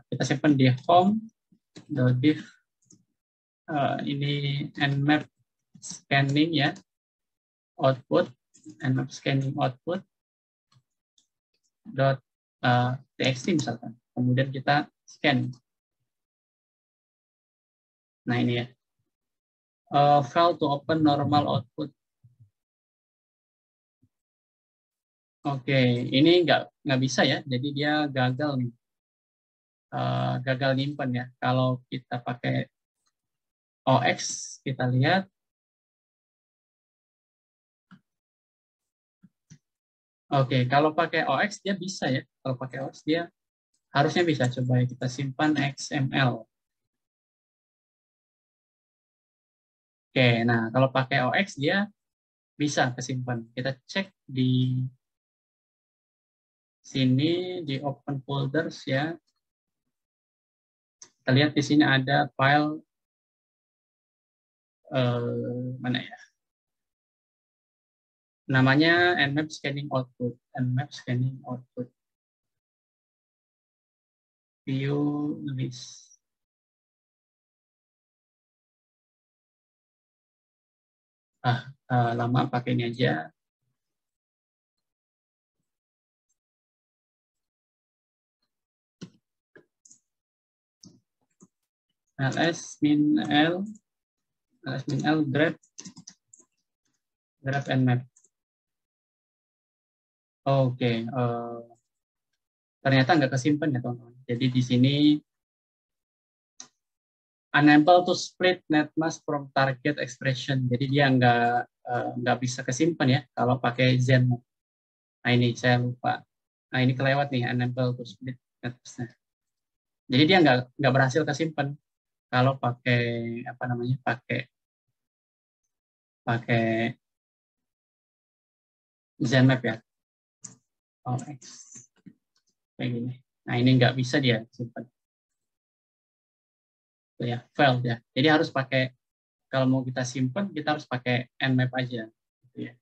Kita simpan di home.div ini Nmap scanning ya, output Nmap scanning output .txt misalkan. Kemudian kita scan. Nah ini ya. File to open normal output. Oke, ini nggak bisa ya. Jadi dia gagal nih. Gagal nyimpen ya. Kalau kita pakai OX, kita lihat. Oke, kalau pakai OX dia bisa ya. Kalau pakai OX dia harusnya bisa. Coba ya, kita simpan XML. Oke, nah kalau pakai OX dia bisa kesimpan. Kita cek di sini di open folders ya. Kita lihat di sini ada file mana ya? Namanya Nmap scanning output. Nmap scanning output. View list. Lama pakai ini aja. ls-l grep nmap. Oke, ternyata nggak kesimpan ya teman-teman. Jadi di sini unable to split net mask from target expression. Jadi dia nggak bisa kesimpan ya kalau pakai ZenMap. Nah ini saya lupa. Nah ini kelewat nih, unable to split net mask. Jadi dia nggak berhasil kesimpan kalau pakai apa namanya, pakai ZenMap ya. OX kayak gini. Nah ini nggak bisa dia simpan. Itu ya, file ya. Jadi harus pakai, kalau mau kita simpan kita harus pakai Nmap aja. Gitu ya.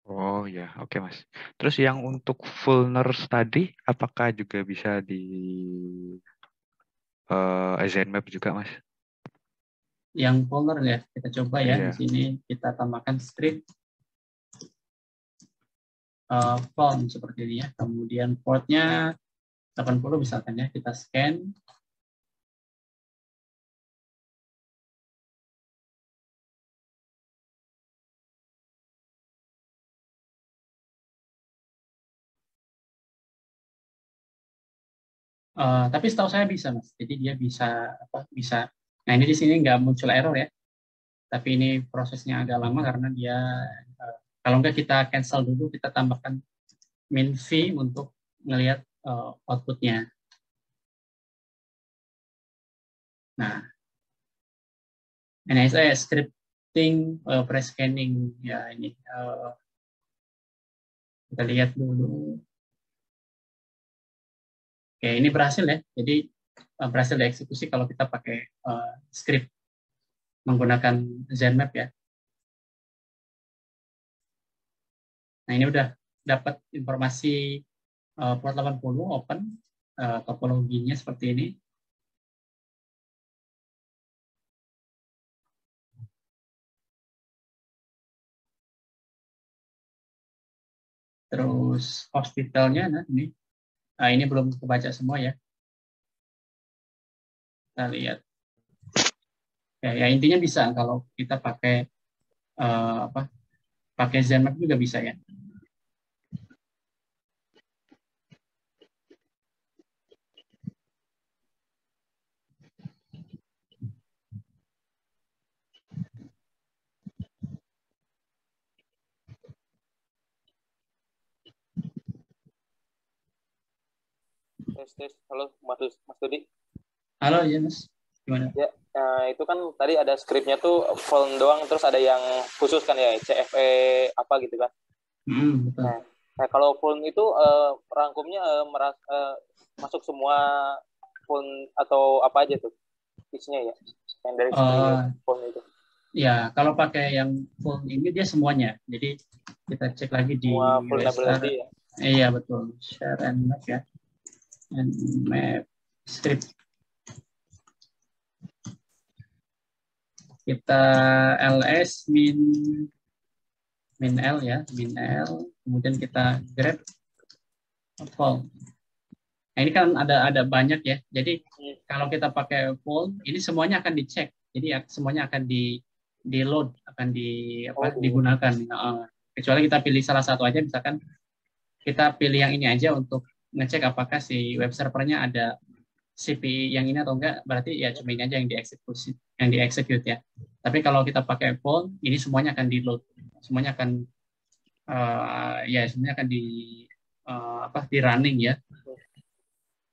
Oh ya, oke Mas. Terus yang untuk full nurse tadi, apakah juga bisa di ZMap juga Mas? Yang folder ya, kita coba ya. Di Iya. sini kita tambahkan script font seperti ini ya. Kemudian portnya 80 misalkan ya, kita scan. Tapi setahu saya bisa Mas. Jadi dia bisa apa? Bisa. Nah ini di sini nggak muncul error ya. Tapi ini prosesnya agak lama karena dia kalau nggak kita cancel dulu, kita tambahkan min v untuk ngelihat outputnya. Nah, ini saya scripting pre-scanning ya ini kita lihat dulu. Oke, ini berhasil ya. Jadi berhasil dieksekusi kalau kita pakai script menggunakan ZMap ya. Nah, ini udah dapat informasi port 80 open, topologinya seperti ini. Terus hospitalnya, nah ini belum kebaca semua ya. Kita lihat. Ya intinya bisa kalau kita pakai pakai ZMap juga bisa ya. Tes. Halo, Mas Dudi. Halo, ya Mas. Gimana? Ya, itu kan tadi ada skripnya tuh phone doang, terus ada yang khusus kan ya, CFE apa gitu kan. Betul. Nah, kalau phone itu rangkumnya masuk semua phone atau apa aja tuh isinya ya, yang dari phone itu. Ya, kalau pakai yang full ini dia semuanya. Jadi kita cek lagi di semua vulnerability ya. Iya betul. Share and map ya. And map script. Kita ls min L ya, min L. Kemudian kita grep full. Nah, ini kan ada banyak ya. Jadi kalau kita pakai full, ini semuanya akan dicek. Jadi semuanya akan di load, akan digunakan. Kecuali kita pilih salah satu aja, misalkan kita pilih yang ini aja untuk ngecek apakah si web servernya ada CPI yang ini atau enggak, berarti ya cuma ini aja yang dieksekusi, yang dieksekut ya. Tapi kalau kita pakai full, ini semuanya akan di load, semuanya akan semuanya akan di running ya.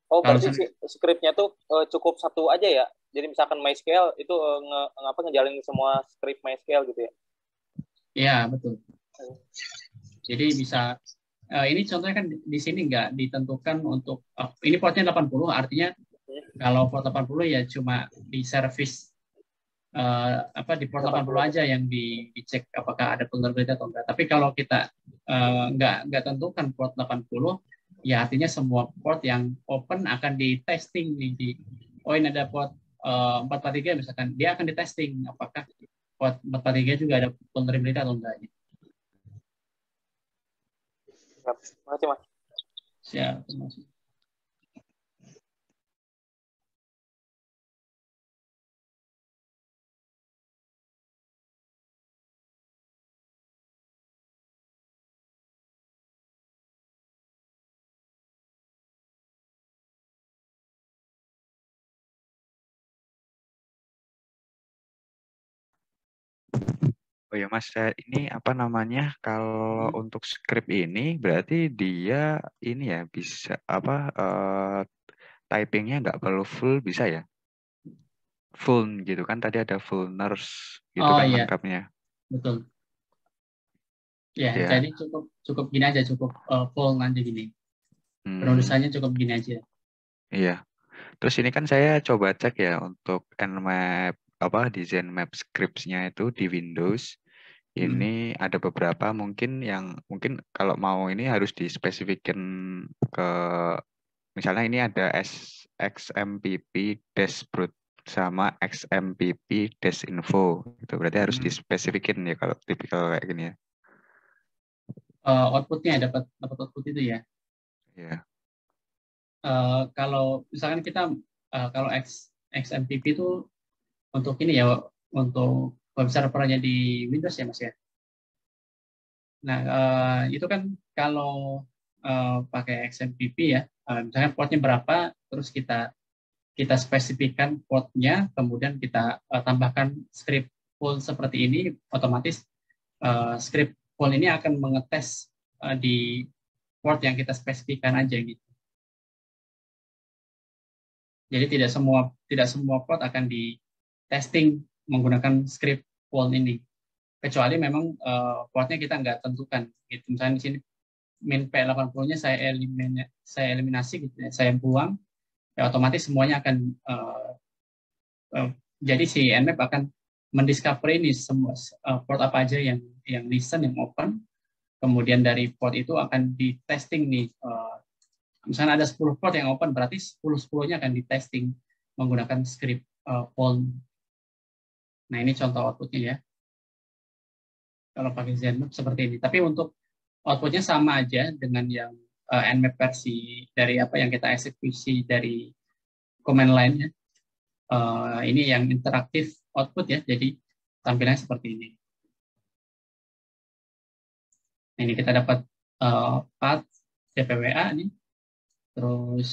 Oh, berarti scriptnya tuh cukup satu aja ya. Jadi misalkan MySQL itu ngejalanin semua script MySQL gitu ya. Iya, betul. Jadi bisa ini contohnya kan di sini nggak ditentukan untuk ini portnya 80, artinya kalau port 80 ya cuma di service di port 80 aja yang dicek apakah ada vulnerability atau enggak. Tapi kalau kita nggak tentukan port 80, ya artinya semua port yang open akan di testing ini ini ada port 443 misalkan, dia akan di testing apakah port 443 juga ada vulnerability atau enggak. Terima kasih Mas. Siap, terima kasih. Oh ya Mas, ini apa namanya? Kalau untuk script ini berarti dia ini ya bisa typingnya nggak perlu full bisa ya? Full gitu kan tadi ada full nurse gitu kan iya. lengkapnya. Betul. Ya, Ya. jadi cukup gini aja, cukup full nanti gini. Penulisannya cukup gini aja. Iya. Terus ini kan saya coba cek ya untuk Nmap di ZMap scripts-nya itu di Windows Ini ada beberapa mungkin yang mungkin kalau mau ini harus dispesifikin ke misalnya ini ada XMPP dashboard sama XMPP dash info itu berarti harus dispesifikin ya kalau tipikal kayak gini ya. Outputnya dapat output itu ya. Iya. Kalau misalkan kita kalau XMPP itu untuk ini ya, untuk web servernya di Windows ya Mas ya. Nah itu kan kalau pakai XMPP ya, misalnya portnya berapa, terus kita spesifikkan portnya, kemudian kita tambahkan script pool seperti ini, otomatis script pool ini akan mengetes di port yang kita spesifikkan aja gitu. Jadi tidak semua port akan di testing menggunakan script pool ini, kecuali memang portnya kita nggak tentukan. Gitu. Misalnya di sini min P80-nya saya eliminasi gitu ya, saya buang, ya otomatis semuanya akan jadi si Nmap akan mendiscover ini semua port apa aja yang listen, yang open, kemudian dari port itu akan di testing nih. Misalnya ada 10 port yang open, berarti 10-10-nya akan di testing menggunakan script poll. Nah ini contoh outputnya ya. Kalau pakai Zenmap seperti ini. Tapi untuk outputnya sama aja dengan yang Nmap versi dari apa yang kita eksekusi dari command line-nya. Ini yang interaktif output ya, jadi tampilannya seperti ini. Ini kita dapat path DPWA nih, terus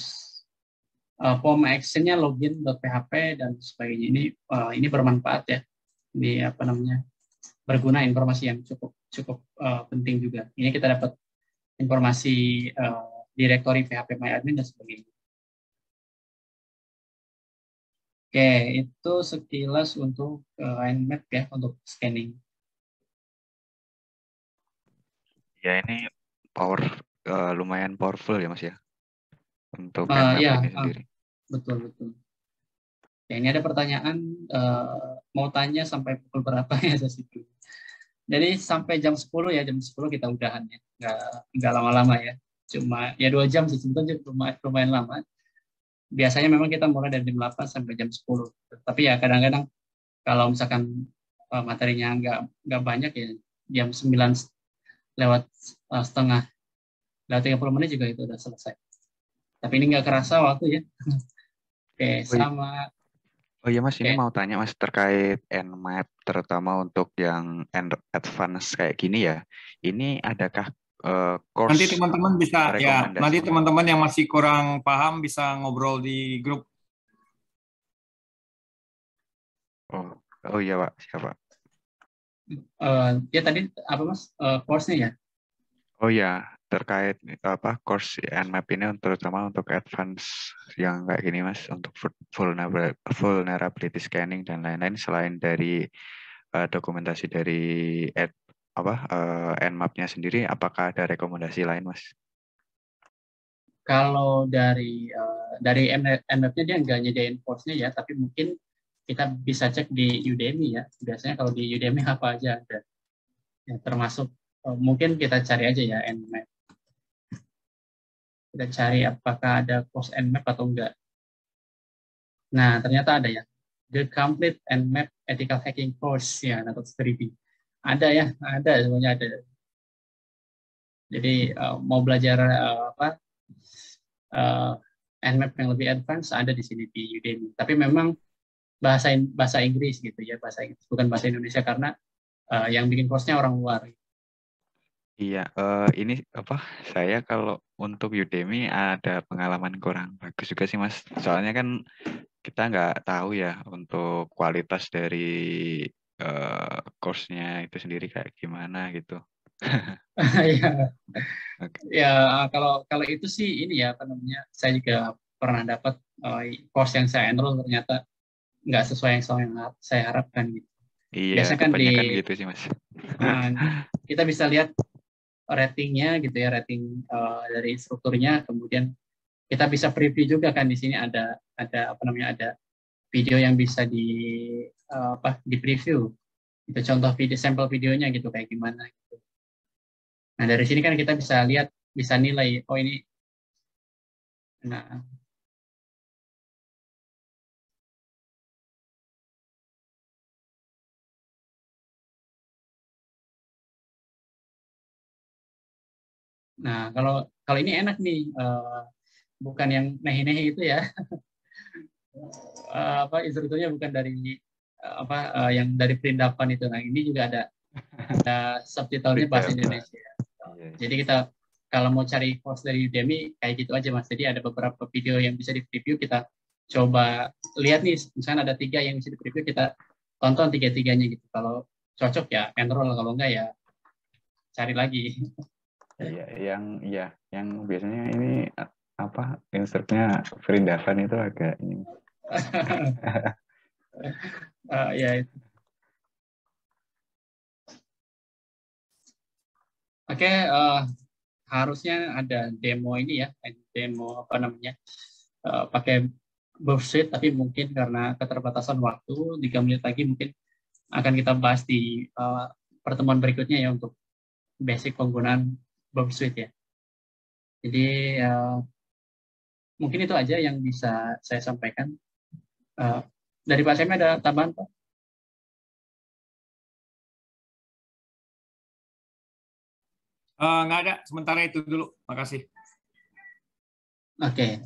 form action-nya login.php dan sebagainya. Ini bermanfaat ya, ini apa namanya, berguna, informasi yang cukup penting juga. Ini kita dapat informasi direktori PHP MyAdmin dan sebagainya. Oke, itu sekilas untuk Nmap ya, untuk scanning. Ya ini lumayan powerful ya Mas ya untuk Nmap Ya, ini sendiri. Betul. Ya, ini ada pertanyaan, mau tanya sampai pukul berapa ya di situ. Jadi sampai jam 10 ya, jam 10 kita udahan ya, nggak lama-lama ya. Cuma ya 2 jam sih, sebetulnya lumayan lama. Biasanya memang kita mulai dari jam 8 sampai jam 10. Tapi ya kadang-kadang kalau misalkan materinya nggak banyak ya, jam 9 lewat setengah, lewat 30 menit juga itu udah selesai. Tapi ini nggak kerasa waktu ya. Oke, sama. Oh iya Mas, ini mau tanya Mas terkait Nmap, terutama untuk yang advance kayak gini ya. Ini adakah course? Nanti teman-teman bisa ya, nanti teman-teman yang masih kurang paham bisa ngobrol di grup. Oh iya Pak, siapa? Ya tadi apa Mas, course-nya ya? Oh ya, terkait apa course Nmap ini terutama untuk advance yang kayak gini Mas, untuk vulnerability scanning dan lain-lain, selain dari dokumentasi dari Nmap-nya sendiri, apakah ada rekomendasi lain Mas? Kalau dari Nmap-nya dia nggak nyediain course-nya ya, tapi mungkin kita bisa cek di Udemy ya. Biasanya kalau di Udemy apa aja ada. Ya, termasuk mungkin kita cari aja ya Nmap. Kita cari apakah ada course Nmap atau enggak. Nah, ternyata ada ya. The Complete Nmap Ethical Hacking Course ya, atau 3D. Ada ya, semuanya ada. Jadi mau belajar Nmap yang lebih advance ada di sini di Udemy. Tapi memang bahasa Inggris gitu ya, bahasa Inggris, bukan bahasa Indonesia, karena yang bikin course-nya orang luar. Iya, ini apa? Saya kalau untuk Udemy ada pengalaman kurang bagus juga sih Mas. Soalnya kan kita nggak tahu ya untuk kualitas dari course-nya itu sendiri kayak gimana gitu. Ya, ya kalau itu sih ini ya apa namanya, saya juga pernah dapat course yang saya enroll ternyata nggak sesuai yang saya harapkan gitu. Iya, Biasanya kan kan gitu sih Mas. Kita bisa lihat ratingnya gitu ya, rating dari instrukturnya, kemudian kita bisa preview juga kan, di sini ada apa namanya, ada video yang bisa di preview. Itu contoh video, sampel videonya gitu kayak gimana. Gitu. Nah dari sini kan kita bisa lihat, bisa nilai, oh ini, nah Nah, kalau kalau ini enak nih, bukan yang nehi-nehi itu ya. Apa instrukturnya bukan dari yang dari perindapan itu. Nah, ini juga ada subtitlenya bahasa Indonesia. Jadi kita kalau mau cari course dari Udemy kayak gitu aja Mas. Jadi ada beberapa video yang bisa di preview, kita coba lihat nih, misalnya ada 3 yang bisa di preview, kita tonton 3-3-nya gitu. Kalau cocok ya enroll, kalau enggak ya cari lagi. Iya, yang biasanya ini apa instruknya perindapan itu agak ini. Ya itu. Oke, harusnya ada demo ini ya, demo apa namanya, pakai Buffsuite, tapi mungkin karena keterbatasan waktu 3 menit lagi mungkin akan kita bahas di pertemuan berikutnya ya untuk basic penggunaan Buffsuite ya. Jadi mungkin itu aja yang bisa saya sampaikan. Dari Pak Semi ada tambahan Pak? Nggak ada, sementara itu dulu. Makasih. Oke,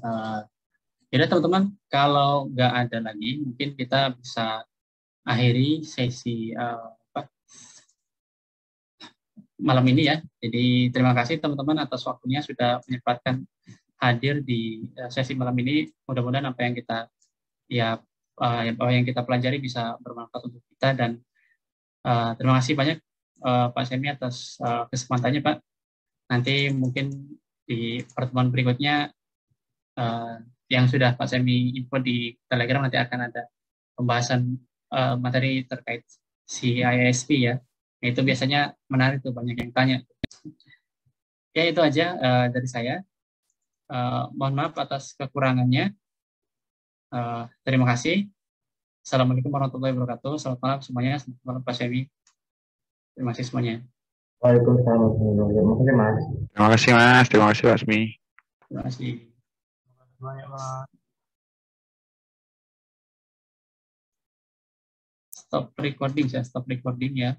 jadi teman-teman, kalau nggak ada lagi, mungkin kita bisa akhiri sesi malam ini ya. Jadi terima kasih teman-teman atas waktunya sudah menyempatkan hadir di sesi malam ini. Mudah-mudahan apa yang kita pelajari bisa bermanfaat untuk kita, dan terima kasih banyak Pak Semi atas kesempatannya Pak. Nanti mungkin di pertemuan berikutnya yang sudah Pak Semi info di Telegram, nanti akan ada pembahasan materi terkait CISP ya. Itu biasanya menarik tuh, banyak yang tanya. Ya itu aja dari saya. Mohon maaf atas kekurangannya. Terima kasih. Assalamualaikum warahmatullahi wabarakatuh. Selamat malam semuanya. Selamat malam Pak Semi. Terima kasih semuanya. Waalaikumsalam warahmatullahi wabarakatuh. Terima kasih Mas. Terima kasih Mas, terima kasih Pak Asmi. Terima kasih. Banyak Pak. Stop recording ya.